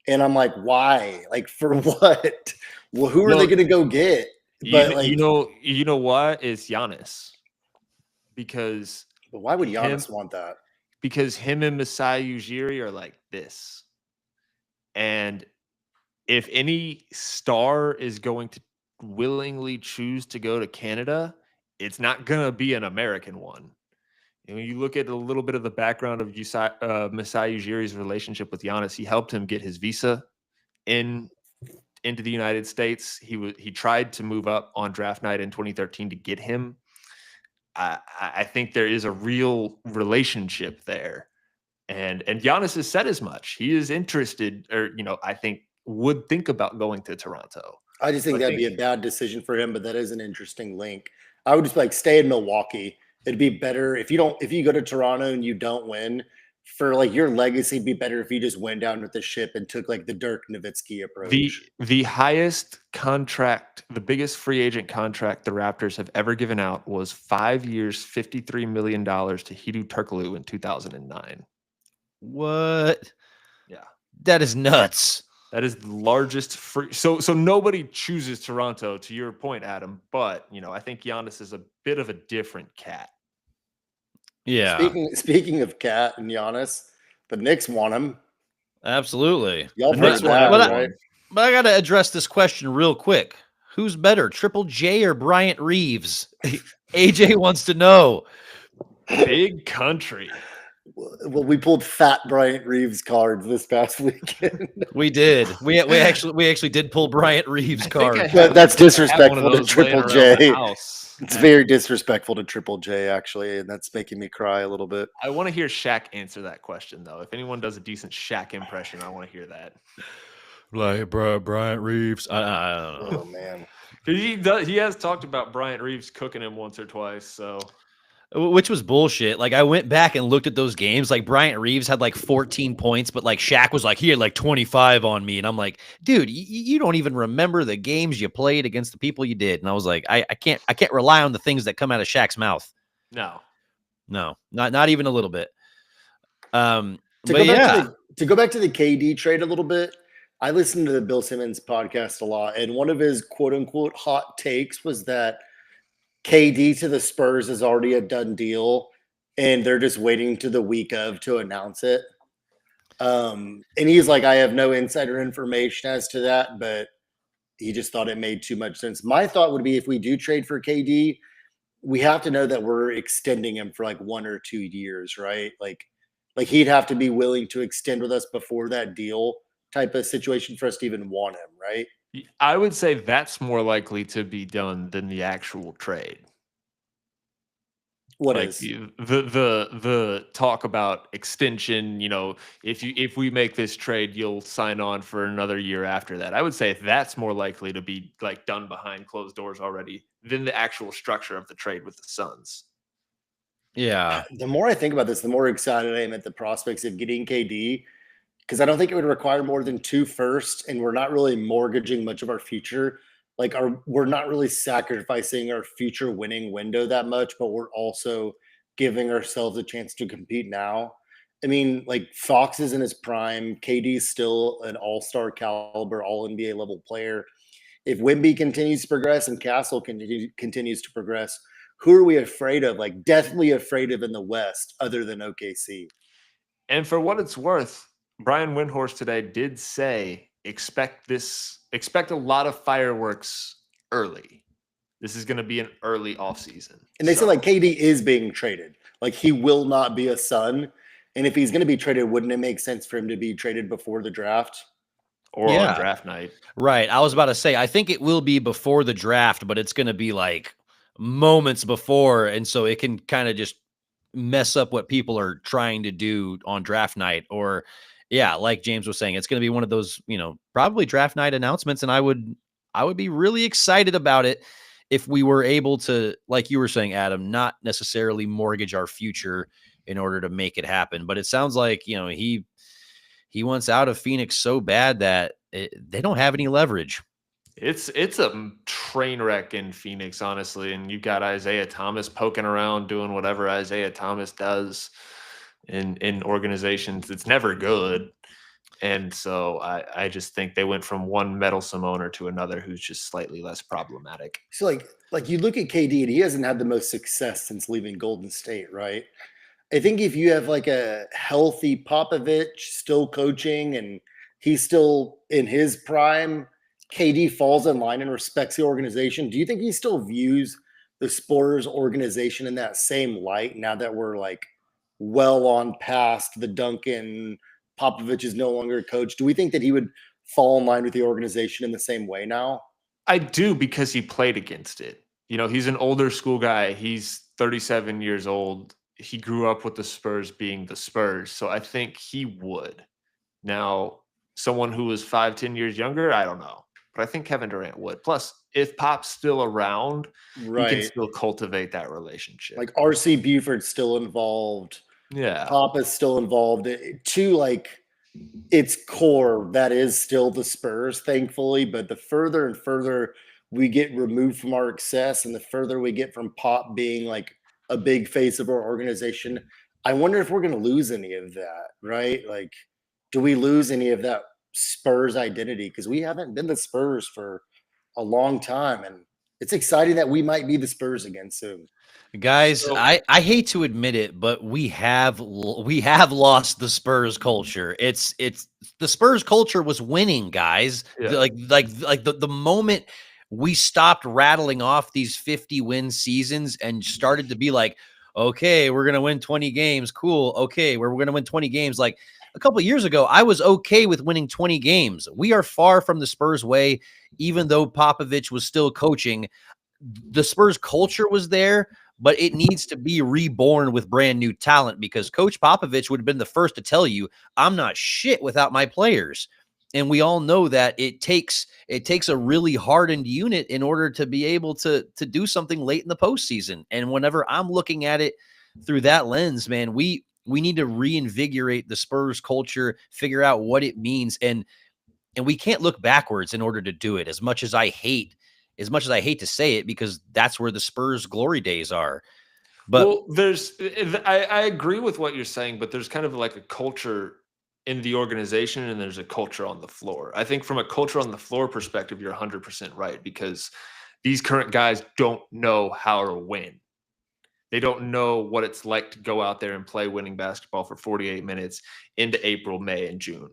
and I'm like, why? Like for what? Well, who are they going to go get? But you know what? It's Giannis. But why would Giannis want that? Because him and Masai Ujiri are like this. And if any star is going to willingly choose to go to Canada, it's not going to be an American one. And when you look at a little bit of the background of Masai Ujiri's relationship with Giannis, he helped him get his visa into the United States. He tried to move up on draft night in 2013 to get him. I think there is a real relationship there. And Giannis has said as much. He is interested, or I think would think about going to Toronto. I just think that'd be a bad decision for him, but that is an interesting link. I would just like stay in Milwaukee. It'd be better if you go to Toronto and you don't win. For like your legacy, it'd be better if you just went down with the ship and took like the Dirk Nowitzki approach. The highest contract, the biggest free agent contract the Raptors have ever given out was 5 years, $53 million to Hedo Turkoglu in 2009. What? Yeah, that is nuts. That is the largest free. So nobody chooses Toronto, to your point, Adam. But I think Giannis is a bit of a different cat. Yeah. Speaking of Cat and Giannis, the Knicks want him. Absolutely. Y'all want that, right? But I got to address this question real quick. Who's better, Triple J or Bryant Reeves? AJ wants to know. Big country. Well, we pulled fat Bryant Reeves cards this past weekend. We did. We actually did pull Bryant Reeves cards. That's disrespectful to Triple J. It's very disrespectful to Triple J, actually, and that's making me cry a little bit. I want to hear Shaq answer that question, though. If anyone does a decent Shaq impression, I want to hear that. Like Bryant Reeves. I don't know. Oh man, he has talked about Bryant Reeves cooking him once or twice, so. Which was bullshit. Like I went back and looked at those games. Like Bryant Reeves had like 14 points, but like Shaq was like, he had like 25 on me. And I'm like, dude, you don't even remember the games you played against the people you did. And I was like, I can't rely on the things that come out of Shaq's mouth. No, not even a little bit. To go back to the KD trade a little bit, I listened to the Bill Simmons podcast a lot, and one of his quote unquote hot takes was that KD to the Spurs is already a done deal, and they're just waiting to the week of to announce it. And he's like, I have no insider information as to that, but he just thought it made too much sense. My thought would be if we do trade for KD, we have to know that we're extending him for like 1 or 2 years, right? Like he'd have to be willing to extend with us before that deal type of situation for us to even want him, right? I would say that's more likely to be done than the actual trade. What Like is? the talk about extension, if we make this trade, you'll sign on for another year after that. I would say that's more likely to be like done behind closed doors already than the actual structure of the trade with the Suns. Yeah. The more I think about this, the more excited I am at the prospects of getting KD because I don't think it would require more than 2 firsts, and we're not really mortgaging much of our future. Like we're not really sacrificing our future winning window that much, but we're also giving ourselves a chance to compete now. I mean, like Fox is in his prime. KD's still an all-star caliber, all NBA level player. If Wimby continues to progress and Castle continues to progress, who are we afraid of? Like deathly afraid of in the West, other than OKC. And for what it's worth, Brian Windhorst today did say expect a lot of fireworks early. This is going to be an early offseason. And they said like KD is being traded. Like he will not be a Sun. And if he's going to be traded, wouldn't it make sense for him to be traded before the draft? Or on Yeah. draft night. Right. I was about to say, I think it will be before the draft, but it's going to be like moments before. And so it can kind of just mess up what people are trying to do on draft night. Or, yeah, like James was saying, it's going to be one of those, probably draft night announcements. And I would be really excited about it if we were able to, like you were saying, Adam, not necessarily mortgage our future in order to make it happen. But it sounds like, he wants out of Phoenix so bad that they don't have any leverage. It's a train wreck in Phoenix, honestly, and you've got Isaiah Thomas poking around doing whatever Isaiah Thomas does in organizations. It's never good, and so I just think they went from one meddlesome owner to another who's just slightly less problematic. So like you look at KD and he hasn't had the most success since leaving Golden State, right? I think if you have like a healthy Popovich still coaching and he's still in his prime, KD falls in line and respects the organization. Do you think he still views the Spurs organization in that same light now that we're like well on past the Duncan Popovich is no longer a coach? Do we think that he would fall in line with the organization in the same way now? I do because he played against it. He's an older school guy. He's 37 years old. He grew up with the Spurs being the Spurs. So I think he would. Now, someone who was 5-10 years younger, I don't know. But I think Kevin Durant would. Plus, if Pop's still around, he can still cultivate that relationship. Like RC Buford's still involved. Yeah. Pop is still involved. To like its core, that is still the Spurs, thankfully. But the further and further we get removed from our success and the further we get from Pop being like a big face of our organization, I wonder if we're going to lose any of that, right? Like, do we lose any of that Spurs identity? Because we haven't been the Spurs for a long time. And it's exciting that we might be the Spurs again soon. Guys, I hate to admit it, but we have lost the Spurs culture. It's the Spurs culture was winning, guys. Yeah. Like the moment we stopped rattling off these 50-win seasons and started to be like, okay, we're gonna win 20 games. Cool. Okay, we're gonna win 20 games. Like a couple of years ago, I was okay with winning 20 games. We are far from the Spurs way, even though Popovich was still coaching. The Spurs culture was there, but it needs to be reborn with brand new talent because Coach Popovich would have been the first to tell you, I'm not shit without my players. And we all know that it takes a really hardened unit in order to be able to do something late in the postseason. And whenever I'm looking at it through that lens, man, we need to reinvigorate the Spurs culture, figure out what it means, and we can't look backwards in order to do it. As much as I hate to say it, because that's where the Spurs glory days are. But I agree with what you're saying, but there's kind of like a culture in the organization and there's a culture on the floor. I think from a culture on the floor perspective, you're 100% right, because these current guys don't know how to win. They don't know what it's like to go out there and play winning basketball for 48 minutes into April, May, and June.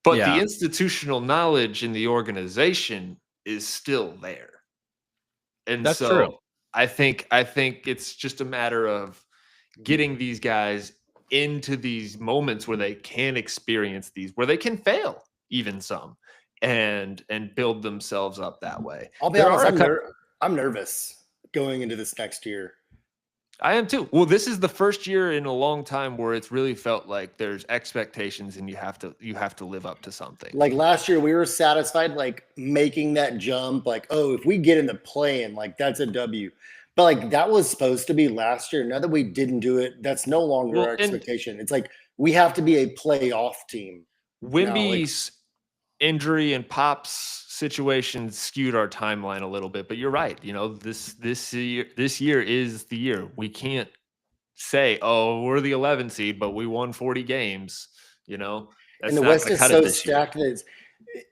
But the institutional knowledge in the organization is still there. And That's true. so I think it's just a matter of getting these guys into these moments where they can experience these, where they can fail even some, and build themselves up that way. I'll be There honest, are I'm nervous going into this next year. I am too. Well, this is the first year in a long time where it's really felt like there's expectations and you have to live up to something. Like last year, we were satisfied like making that jump. Like, oh, if we get in the play-in, like that's a W. But like that was supposed to be last year. Now that we didn't do it, that's no longer our expectation. It's like we have to be a playoff team. Wimby's injury and Pop's situation skewed our timeline a little bit, but you're right. You know, this year is the year. We can't say, "Oh, we're the 11 seed, but we won 40 games." You know, and the West is so stacked that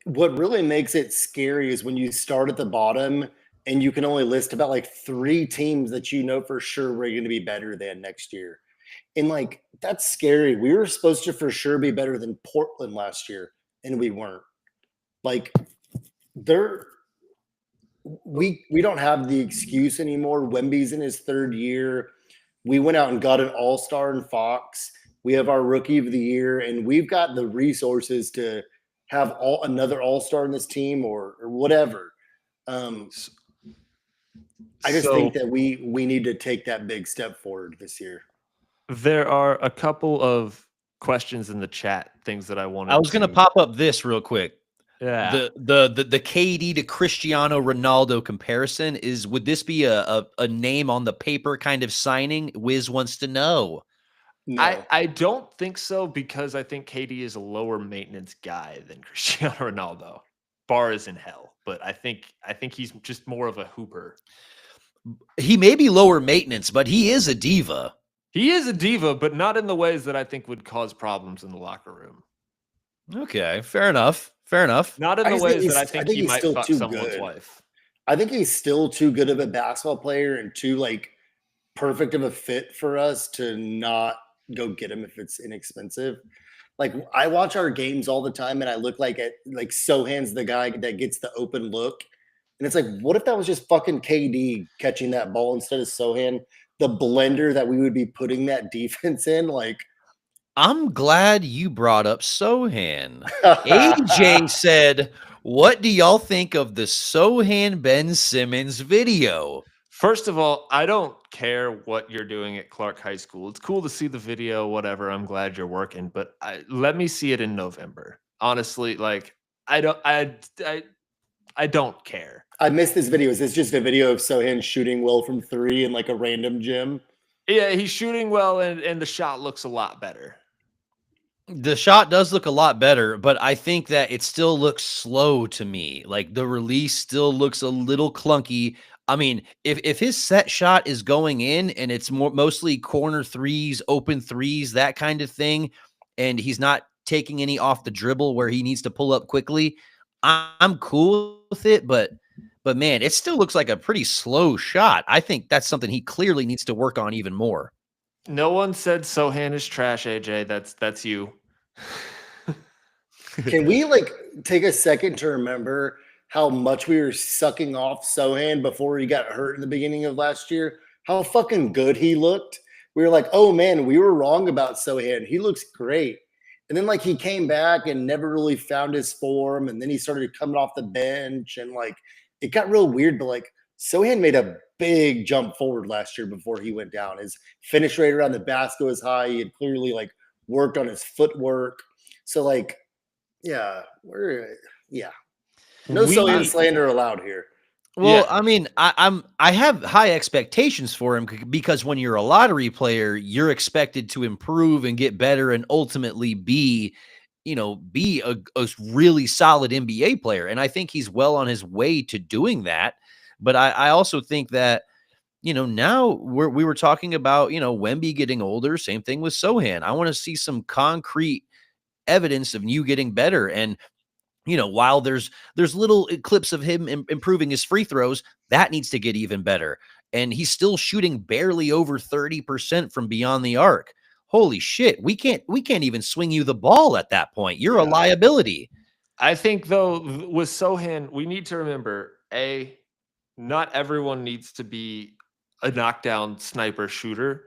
what really makes it scary is when you start at the bottom and you can only list about like 3 teams that you know for sure we're going to be better than next year. And like that's scary. We were supposed to for sure be better than Portland last year, and we weren't. Like we don't have the excuse anymore. Wemby's in his 3rd year. We went out and got an all-star in Fox. We have our rookie of the year, and we've got the resources to have another all-star in this team or whatever. I just think that we need to take that big step forward this year. There are a couple of questions in the chat, things that I wanted. I was going to pop up this real quick. Yeah. The KD to Cristiano Ronaldo comparison would this be a name on the paper kind of signing? Wiz wants to know. No. I don't think so, because I think KD is a lower maintenance guy than Cristiano Ronaldo. Bar is in hell, but I think he's just more of a hooper. He may be lower maintenance, but he is a diva. He is a diva, but not in the ways that I think would cause problems in the locker room. Okay, fair enough. Fair enough. Not in the ways that I think he might fuck someone's wife. I think he's still too good of a basketball player and too like perfect of a fit for us to not go get him if it's inexpensive. Like I watch our games all the time and I look like Sohan's the guy that gets the open look. And it's like, what if that was just fucking KD catching that ball instead of Sohan? The blender that we would be putting that defense in, like. I'm glad you brought up Sohan. AJ said, what do y'all think of the Sohan Ben Simmons video? First of all, I don't care what you're doing at Clark High School. It's cool to see the video, whatever. I'm glad you're working, but let me see it in November. Honestly, like I don't care. I missed this video. Is this just a video of Sohan shooting well from 3 in like a random gym? Yeah, he's shooting well, and the shot looks a lot better. The shot does look a lot better, but I think that it still looks slow to me. Like the release still looks a little clunky. I mean, if his set shot is going in and it's mostly corner threes, open threes, that kind of thing, and he's not taking any off the dribble where he needs to pull up quickly, I'm cool with it. But man, it still looks like a pretty slow shot. I think that's something he clearly needs to work on even more. No one said Sohan is trash, AJ. That's you. Can we like take a second to remember how much we were sucking off Sohan before he got hurt in the beginning of last year? How fucking good he looked. We were like, oh man, we were wrong about Sohan. He looks great. And then like he came back and never really found his form. And then he started coming off the bench and like it got real weird. But like Sohan made a big jump forward last year before he went down. His finish rate around the basket was high. He had clearly like worked on his footwork. So like, yeah, no Sohan slander allowed here. Well, yeah. I mean, I have high expectations for him because when you're a lottery player, you're expected to improve and get better and ultimately be a really solid NBA player. And I think he's well on his way to doing that. But I also think that, now we were talking about, Wemby getting older, same thing with Sohan. I want to see some concrete evidence of you getting better. And while there's little clips of him improving his free throws, that needs to get even better. And he's still shooting barely over 30% from beyond the arc. holy shit, we can't even swing you the ball at that point. You're a liability. I think though with Sohan, we need to remember not everyone needs to be a knockdown sniper shooter.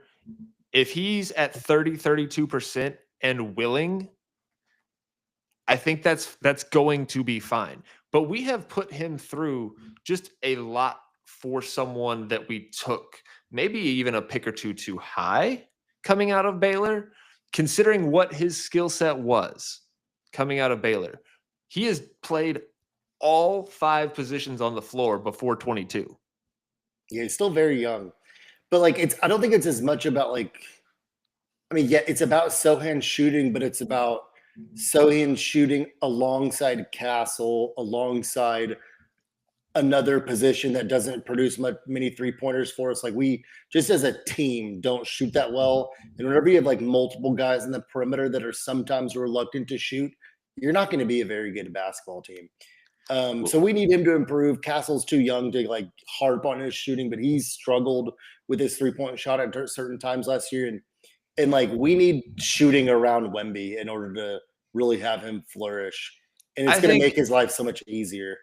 If he's at 32% and willing, I think that's going to be fine. But we have put him through just a lot for someone that we took maybe even a pick or two too high coming out of Baylor, considering what his skill set was coming out of Baylor. He has played all 5 positions on the floor before 22. Yeah, he's still very young. But like I don't think it's as much about like it's about Sohan shooting, but it's about Sohan shooting alongside Castle, alongside another position that doesn't produce many 3-pointers for us. Like we just as a team don't shoot that well. And whenever you have like multiple guys in the perimeter that are sometimes reluctant to shoot, you're not going to be a very good basketball team. So we need him to improve. Castle's too young to like harp on his shooting, but he's struggled with his 3-point shot at certain times last year. And like we need shooting around Wemby in order to really have him flourish. And it's going to make his life so much easier.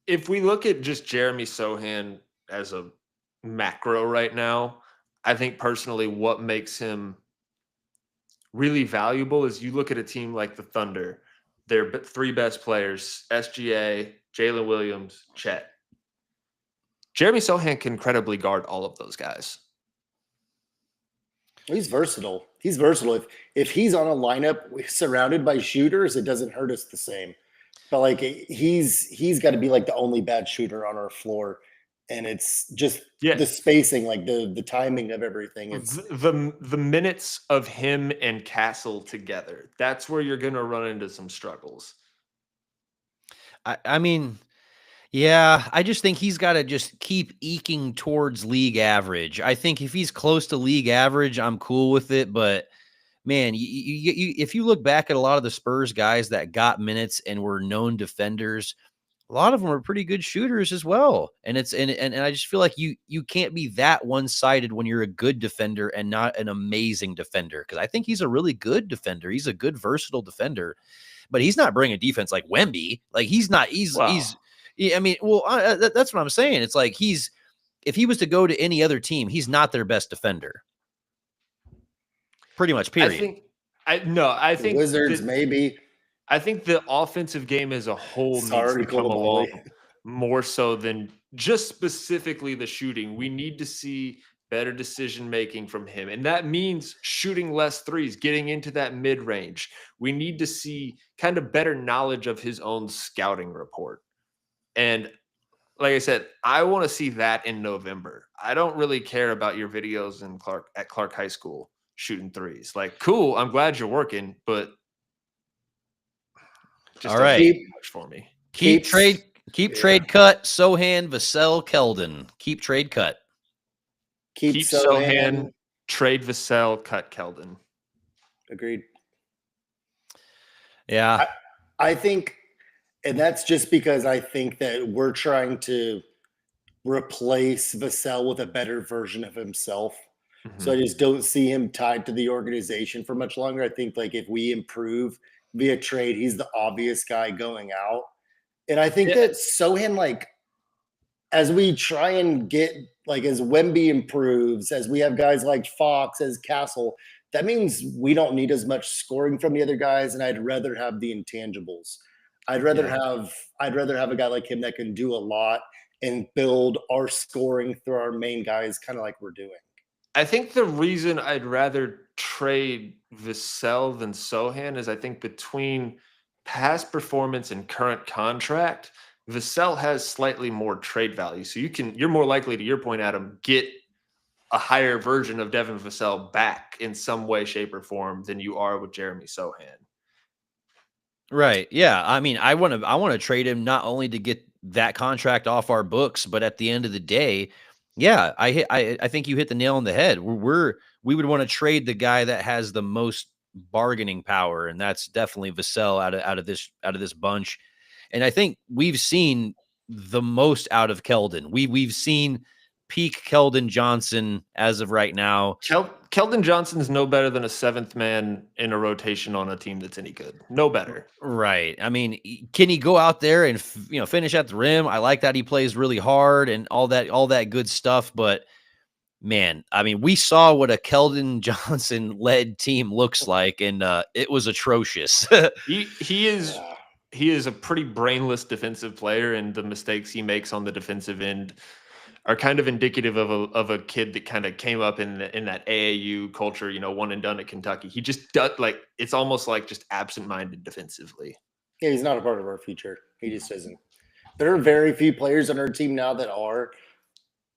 If we look at just Jeremy Sohan as a macro right now, I think personally what makes him really valuable is you look at a team like the Thunder, their 3 best players, SGA, Jalen Williams, Chet. Jeremy Sohan can credibly guard all of those guys. He's versatile. He's versatile. If he's on a lineup surrounded by shooters, it doesn't hurt us the same. But like he's got to be like the only bad shooter on our floor, and it's just the spacing, like the timing of everything. It's the minutes of him and Castle together. That's where you're going to run into some struggles. I mean, yeah, I just think he's got to just keep eking towards league average. I think if he's close to league average, I'm cool with it. But man, if you look back at a lot of the Spurs guys that got minutes and were known defenders, a lot of them are pretty good shooters as well. And and I just feel like you can't be that one-sided when you're a good defender and not an amazing defender. Because I think he's a really good defender. He's a good, versatile defender, but he's not bringing defense like Wemby. Like he's not. I mean, that's what I'm saying. It's like if he was to go to any other team, he's not their best defender. Pretty much, period. I think Wizards maybe. I think the offensive game as a whole needs to come along more so than just specifically the shooting. We need to see better decision making from him, and that means shooting less threes, getting into that mid range. We need to see kind of better knowledge of his own scouting report. And like I said, I want to see that in November. I don't really care about your videos at Clark High School shooting threes. Like, cool, I'm glad you're working, but just all right, much for me. Keep trade cut Sohan, Vassell, Keldon. Keep trade cut. Keep Sohan, trade Vassell, cut Keldon. Agreed. Yeah, I think. And that's just because I think that we're trying to replace Vassell with a better version of himself. Mm-hmm. So I just don't see him tied to the organization for much longer. I think like if we improve via trade, he's the obvious guy going out. And I think that Sohan, like, as we try and get, like, as Wemby improves, as we have guys like Fox, as Castle, that means we don't need as much scoring from the other guys. And I'd rather have the intangibles. I'd rather have a guy like him that can do a lot and build our scoring through our main guys, kind of like we're doing. I think the reason I'd rather trade Vassell than Sohan is I think between past performance and current contract, Vassell has slightly more trade value. So you're more likely, to your point, Adam, get a higher version of Devin Vassell back in some way, shape, or form than you are with Jeremy Sohan. Right. Yeah. I mean, I want to trade him not only to get that contract off our books, but at the end of the day, yeah, I think you hit the nail on the head. We would want to trade the guy that has the most bargaining power, and that's definitely Vassell out of this bunch. And I think we've seen the most out of Keldon. We've seen peak Keldon Johnson as of right now. Keldon Johnson's no better than a 7th man in a rotation on a team that's any good. No better. Right. I mean, can he go out there and finish at the rim? I like that he plays really hard and all that good stuff. But man, I mean, we saw what a Keldon Johnson led team looks like, and it was atrocious. He is a pretty brainless defensive player, and the mistakes he makes on the defensive end are kind of indicative of a kid that kind of came up in that AAU culture, one and done at Kentucky. He just does, like, it's almost like just absent-minded defensively. Yeah, he's not a part of our future. He just isn't. There are very few players on our team now that are.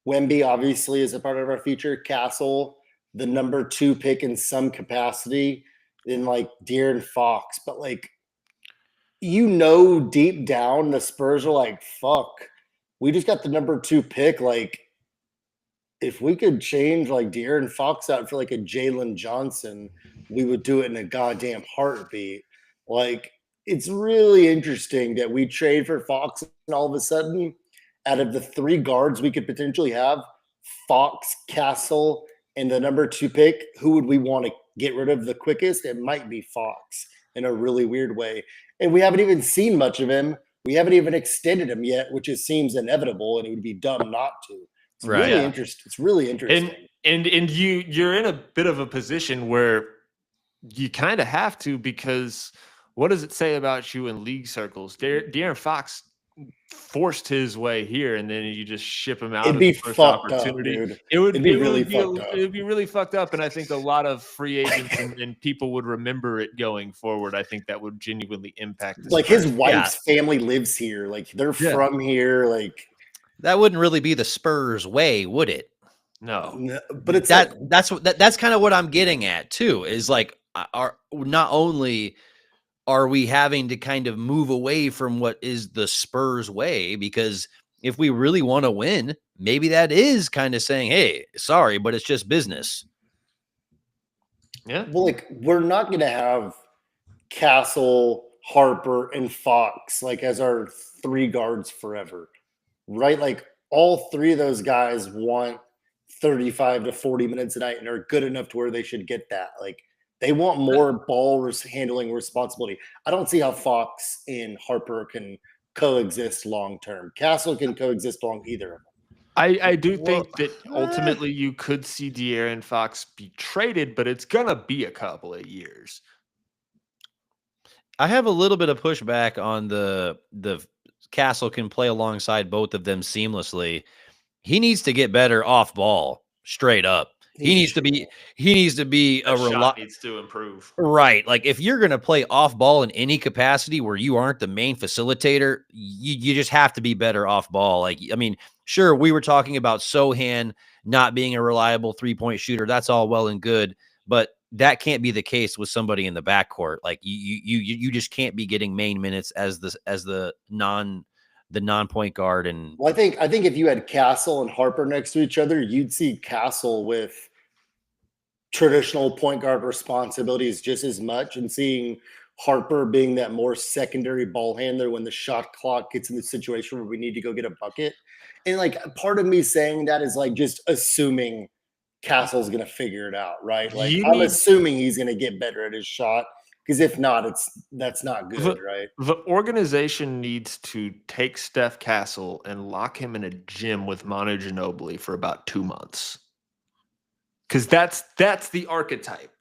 Wemby obviously is a part of our future. Castle, the number 2 pick in some capacity, then like De'Aaron Fox. But like, deep down, the Spurs are like, fuck, we just got the number 2 pick. Like, if we could change like De'Aaron Fox out for like a Jalen Johnson, we would do it in a goddamn heartbeat. Like, it's really interesting that we trade for Fox and all of a sudden, out of the 3 guards we could potentially have, Fox, Castle, and the number 2 pick, who would we want to get rid of the quickest? It might be Fox in a really weird way. And we haven't even seen much of him. We haven't even extended him yet, which seems inevitable, and it would be dumb not to. It's Right. really interesting. It's really interesting. And you're in a bit of a position where you kind of have to, because what does it say about you in league circles? De'Aaron Fox forced his way here, and then you just ship him out. It'd be the first fucked opportunity. up, dude. It would be really fucked fucked up. It would be really fucked up, and I think a lot of free agents and people would remember it going forward. I think that would genuinely impact. Like, his wife's family lives here. Like, they're from here. Like, that wouldn't really be the Spurs way, would it? No, but it's that's kind of what I'm getting at too. Is like, not only are we having to kind of move away from what is the Spurs way, because if we really want to win, maybe that is kind of saying, hey, sorry, but it's just business. Yeah. Well, like, we're not going to have Castle, Harper, and Fox like as our 3 guards forever, right? Like, all 3 of those guys want 35 to 40 minutes a night and are good enough to where they should get that. Like, they want more ball handling responsibility. I don't see how Fox and Harper can coexist long term. Castle can coexist long either of them. I do think that ultimately you could see De'Aaron Fox be traded, but it's gonna be a couple of years. I have a little bit of pushback on the Castle can play alongside both of them seamlessly. He needs to get better off ball, straight up. He needs to be That shot needs to improve. Right. Like, if you're going to play off ball in any capacity where you aren't the main facilitator, you just have to be better off ball. Like, I mean, sure, we were talking about Sohan not being a reliable 3-point shooter. That's all well and good, but that can't be the case with somebody in the backcourt. Like, you just can't be getting main minutes as the non-point guard. And well, I think if you had Castle and Harper next to each other, you'd see Castle with traditional point guard responsibilities just as much, and seeing Harper being that more secondary ball handler when the shot clock gets in the situation where we need to go get a bucket. And like, part of me saying that is like just assuming Castle's going to figure it out, right? Like, I'm assuming he's going to get better at his shot, because if not, that's not good, right? The organization needs to take Steph Castle and lock him in a gym with Manu Ginobili for about 2 months. Because that's the archetype.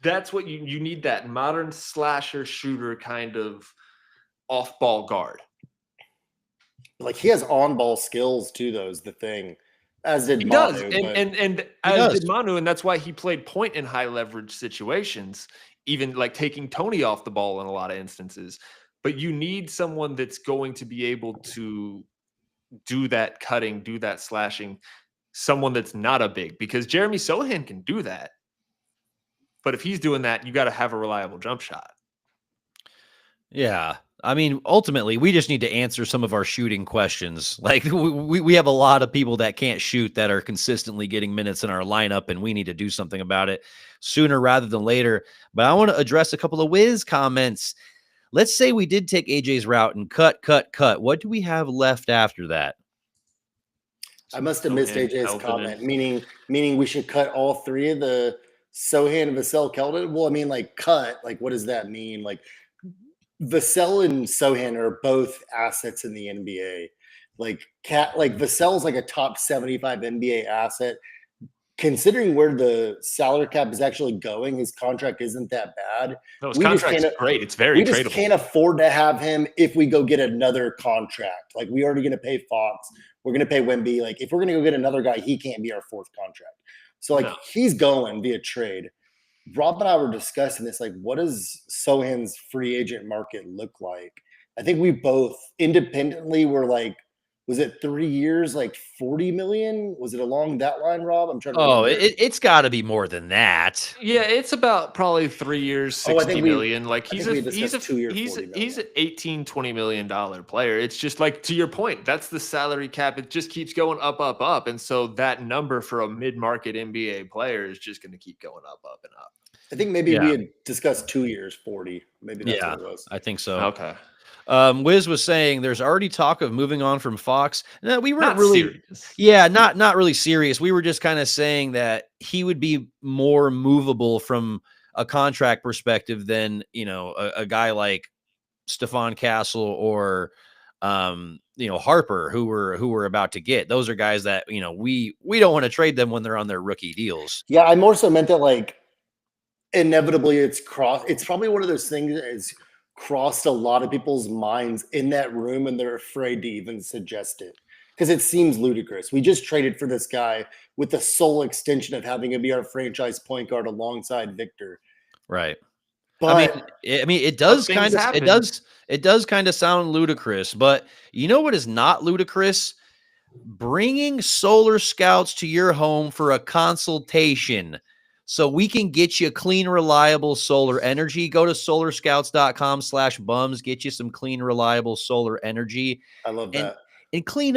That's what you need, that modern slasher shooter kind of off-ball guard. Like, he has on-ball skills too, though, is the thing. As did he Manu. Does. And as did Manu, and that's why he played point in high leverage situations, even like taking Tony off the ball in a lot of instances. But you need someone that's going to be able to do that cutting, do that slashing. Someone that's not a big, because Jeremy Sohan can do that. But if he's doing that, you got to have a reliable jump shot. Yeah. I mean, ultimately, we just need to answer some of our shooting questions. Like, we have a lot of people that can't shoot that are consistently getting minutes in our lineup, and we need to do something about it sooner rather than later. But I want to address a couple of Wiz comments. Let's say we did take AJ's route and cut. What do we have left after that? I must have missed Sohan, AJ's Keldon, comment, meaning we should cut all three of the Sohan, Vassell, Keldon. Well, I mean, like cut. Like, what does that mean? Like, Vassell and Sohan are both assets in the NBA. Like Vassell's like a top 75 NBA asset. Considering where the salary cap is actually going, his contract isn't that bad. No, his We just contract's can't. great. It's very We just tradable. can't afford to have him if we go get another contract. Like we already going to pay Fox, we're going to pay Wemby. Like if we're going to go get another guy, he can't be our fourth contract. So like he's going via trade. Rob and I were discussing this. Like, what does Sohan's free agent market look like? I think we both independently were like, was it 3 years, like 40 million? Was it along that line, Rob? I'm trying to remember. It's got to be more than that. Yeah, it's about probably 3 years, 60 million. Like he's an 18, $20 million player. It's just like, to your point, that's the salary cap. It just keeps going up, up, up. And so that number for a mid-market NBA player is just going to keep going up, up, and up. I think maybe we had discussed 2 years, 40. Maybe that's what it was. I think so. Okay. Wiz was saying there's already talk of moving on from Fox. No, we weren't Not really serious. Yeah, not really serious. We were just kind of saying that he would be more movable from a contract perspective than, a guy like Stephon Castle or Harper who we're about to get. Those are guys that, we don't want to trade them when they're on their rookie deals. Yeah, I more so meant that like inevitably it's probably one of those things that is crossed a lot of people's minds in that room, and they're afraid to even suggest it because it seems ludicrous. We just traded for this guy with the sole extension of having him be our franchise point guard alongside Victor. Right. But I mean, it does kind of sound ludicrous, but you know what is not ludicrous? Bringing Solar Scouts to your home for a consultation so we can get you clean, reliable solar energy. Go to solarscouts.com/bums, get you some clean, reliable solar energy. I love that. And clean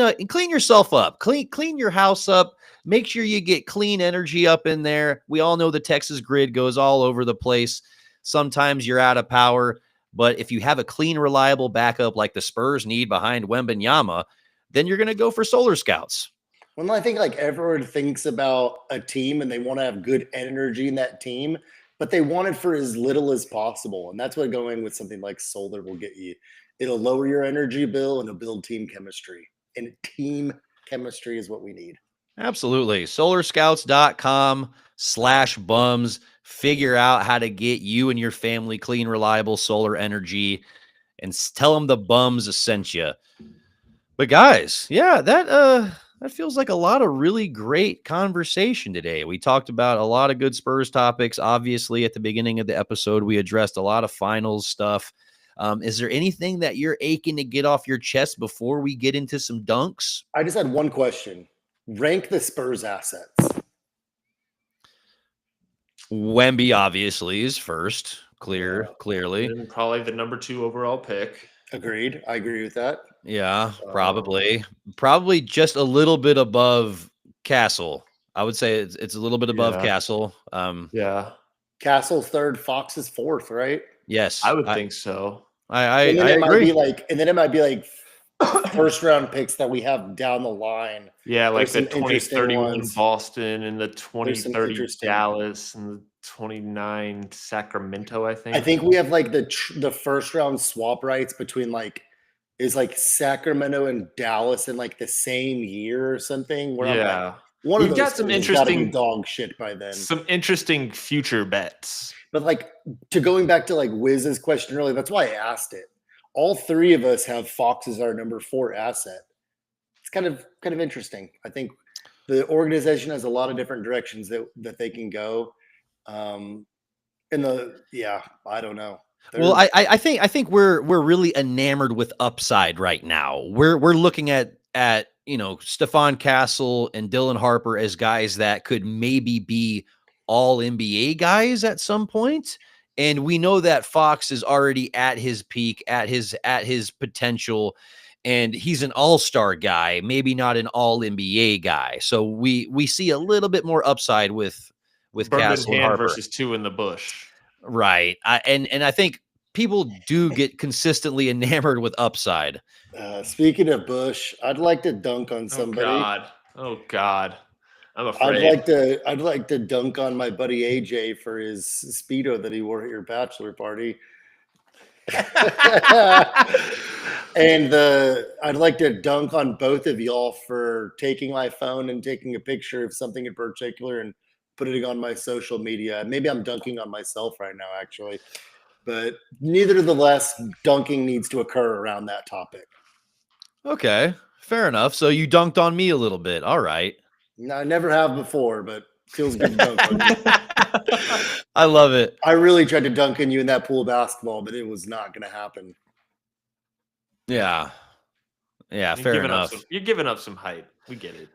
yourself up. Clean your house up. Make sure you get clean energy up in there. We all know the Texas grid goes all over the place. Sometimes you're out of power, but if you have a clean, reliable backup like the Spurs need behind Wembanyama, then you're going to go for Solar Scouts. Well, I think like everyone thinks about a team and they want to have good energy in that team, but they want it for as little as possible. And that's what going with something like solar will get you. It'll lower your energy bill and it'll build team chemistry. And team chemistry is what we need. Absolutely. Solarscouts.com/bums. Figure out how to get you and your family clean, reliable solar energy and tell them the bums sent you. But guys, yeah, that feels like a lot of really great conversation today. We talked about a lot of good Spurs topics. Obviously, at the beginning of the episode, we addressed a lot of finals stuff. Is there anything that you're aching to get off your chest before we get into some dunks? I just had one question. Rank the Spurs assets. Wemby obviously is first, clearly. And probably the number 2 overall pick. Agreed. I agree with that. Yeah, probably just a little bit above Castle. I would say it's a little bit above Castle. Yeah. Castle's third, Fox is fourth, right? Yes, I would think so. I agree. And then it might be like first round picks that we have down the line. Yeah, like the 2031 Boston and the 2030 Dallas and the 29 Sacramento, I think. I think we have like the first round swap rights between is Sacramento and Dallas in like the same year or something. Where one of those got some interesting dog shit by then. Some interesting future bets. But like going back to like Wiz's question earlier, that's why I asked it. All three of us have Fox as our number 4 asset. It's kind of interesting. I think the organization has a lot of different directions that they can go. I don't know. Well, I think we're really enamored with upside right now. We're looking at Stephon Castle and Dylan Harper as guys that could maybe be all NBA guys at some point. And we know that Fox is already at his peak, at his potential, and he's an all-star guy, maybe not an all-NBA guy. So we see a little bit more upside with Castle and Harper versus 2 in the bush. Right. And I think people do get consistently enamored with upside. Speaking of Bush, I'd like to dunk on somebody. God. Oh God, I'm I'd afraid. I'd like to dunk on my buddy AJ for his Speedo that he wore at your bachelor party. And I'd like to dunk on both of y'all for taking my phone and taking a picture of something in particular and putting it on my social media. Maybe I'm dunking on myself right now, actually. But neither the less, dunking needs to occur around that topic. Okay, fair enough. So you dunked on me a little bit. All right. No, I never have before, but feels good to dunk on you. I love it. I really tried to dunk on you in that pool of basketball, but it was not going to happen. Yeah. Yeah, fair enough. You're giving up some height. We get it.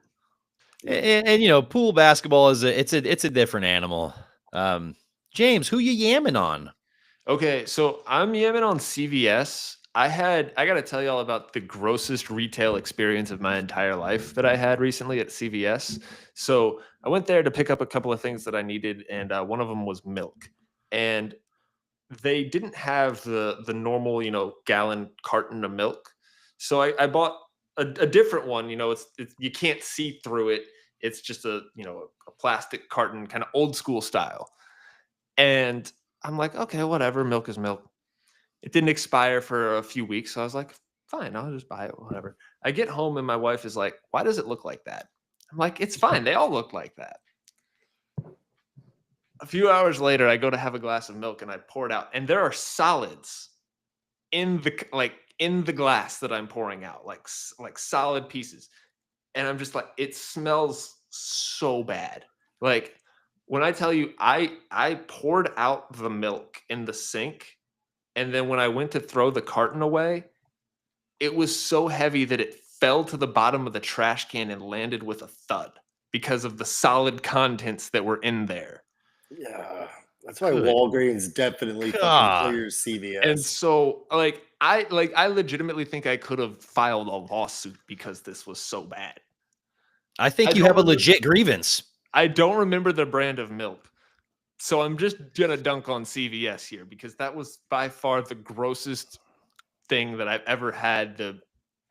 And you know, pool basketball is it's a different animal. James, who you yamming on? Okay, so I'm yamming on CVS. I gotta tell y'all about the grossest retail experience of my entire life that I had recently at CVS. So I went there to pick up a couple of things that I needed, and one of them was milk. And they didn't have the normal, gallon carton of milk. So I bought a different one. It's you can't see through it. It's just a plastic carton, kind of old school style. And I'm like, okay, whatever, milk is milk. It didn't expire for a few weeks, so I was like, fine, I'll just buy it, whatever. I get home and my wife is like, why does it look like that? I'm like, it's fine. They all look like that. A few hours later, I go to have a glass of milk and I pour it out, and there are solids in the glass that I'm pouring out, like solid pieces. And I'm just like, it smells so bad. Like when I tell you, I poured out the milk in the sink, and then when I went to throw the carton away, it was so heavy that it fell to the bottom of the trash can and landed with a thud because of the solid contents that were in there. Yeah, that's why Good Walgreens definitely fucking God. clears CVS. And so I legitimately think I could have filed a lawsuit because this was so bad. I think I you don't have a remember- legit grievance. I don't remember the brand of milk. So I'm just gonna dunk on CVS here because that was by far the grossest thing that I've ever had the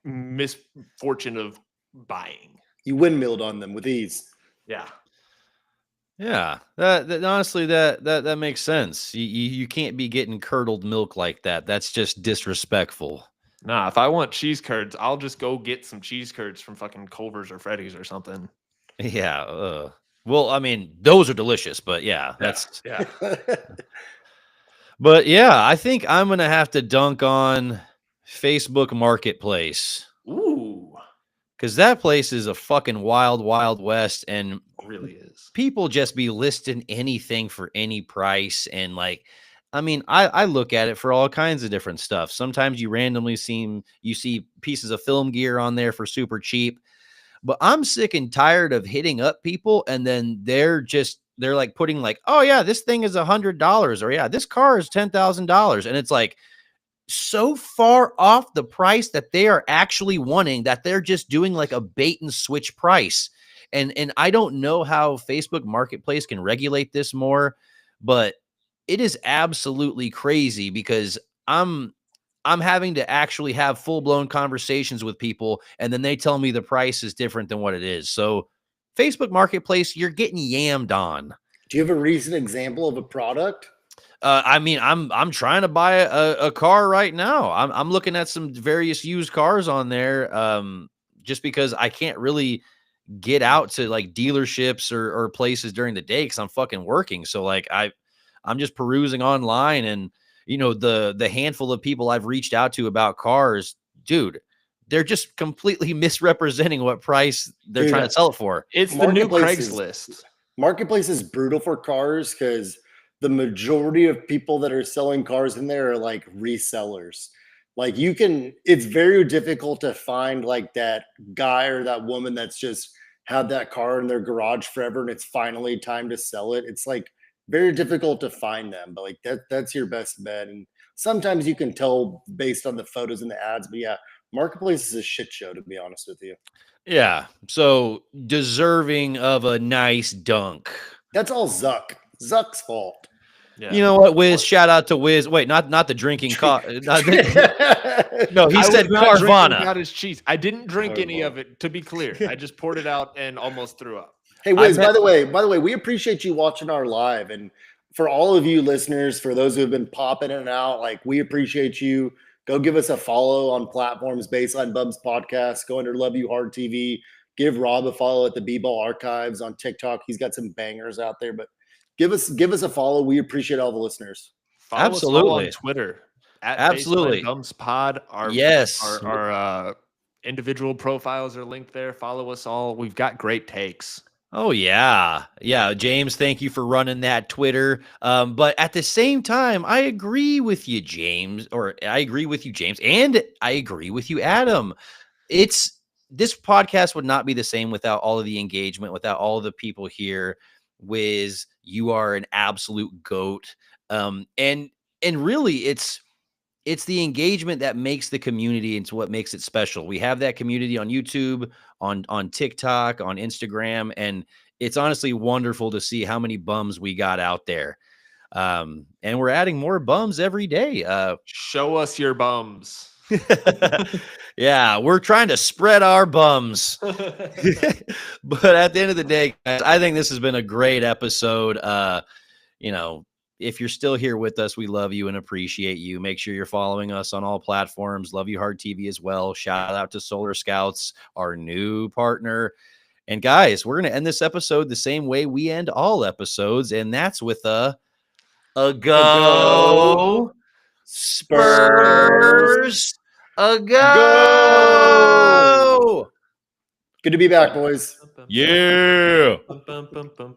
misfortune of buying. You windmilled on them with ease. Yeah. Yeah, that honestly that makes sense. You can't be getting curdled milk like that. That's just disrespectful. Nah, if I want cheese curds, I'll just go get some cheese curds from fucking Culver's or Freddy's or something. Yeah. Well, I mean, those are delicious, but yeah, that's. Yeah. But yeah, I think I'm gonna have to dunk on Facebook Marketplace Ooh, because that place is a fucking wild west, and it really is. people just be listing anything for any price. And like, I mean, I look at it for all kinds of different stuff. Sometimes you see pieces of film gear on there for super cheap, but I'm sick and tired of hitting up people and then they're like putting like, oh yeah, this thing is $100, or yeah, this car is $10,000, and it's like so far off the price that they are actually wanting that they're just doing like a bait and switch price. And I don't know how Facebook Marketplace can regulate this more, but it is absolutely crazy because I'm having to actually have full-blown conversations with people, and then they tell me the price is different than what it is. So Facebook Marketplace, you're getting yammed on. Do you have a recent example of a product? I mean, I'm trying to buy a car right now. I'm looking at some various used cars on there, just because I can't really get out to like dealerships or places during the day because I'm fucking working. So like I'm just perusing online, and you know the handful of people I've reached out to about cars, dude, they're just completely misrepresenting what price they're trying to sell it for. It's the new Marketplace Craigslist. Marketplace is brutal for cars because the majority of people that are selling cars in there are like resellers. Like it's very difficult to find like that guy or that woman that's just had that car in their garage forever and it's finally time to sell it. It's like very difficult to find them, but like that's your best bet. And sometimes you can tell based on the photos and the ads, but yeah, Marketplace is a shit show, to be honest with you. Yeah, so deserving of a nice dunk. That's all Zuck's fault. Yeah. You know what, Wiz? Shout out to Wiz. Wait, not the drinking. No, he I said was not drinking Carvana. cottage cheese. I didn't drink any of it, to be clear. I just poured it out and almost threw up. Hey, Wiz, by the way, we appreciate you watching our live. And for all of you listeners, for those who have been popping in and out, like, we appreciate you. Go give us a follow on platforms, Baseline Bums Podcast. Go under Love You Hard TV. Give Rob a follow at the B-Ball Archives on TikTok. He's got some bangers out there, but give us a follow. We appreciate all the listeners. Follow Absolutely. us all on Twitter at Absolutely. Baseline Bums Pod. Our individual profiles are linked there. Follow us all. We've got great takes. Oh yeah. James, thank you for running that Twitter. But at the same time, I agree with you, James, and I agree with you, Adam. This podcast would not be the same without all of the engagement, without all of the people here. Wiz, you are an absolute goat. And really it's the engagement that makes the community into what makes it special. We have that community on YouTube, on TikTok, on Instagram, and it's honestly wonderful to see how many bums we got out there. And we're adding more bums every day. Show us your bums. Yeah, we're trying to spread our bums. But at the end of the day, guys, I think this has been a great episode. If you're still here with us, we love you and appreciate you. Make sure you're following us on all platforms. Love You Hard TV as well. Shout out to Solar Scouts, our new partner. And guys, we're going to end this episode the same way we end all episodes, and that's with a go Spurs, a go. Good to be back, boys. Yeah. Bum, bum, bum, bum.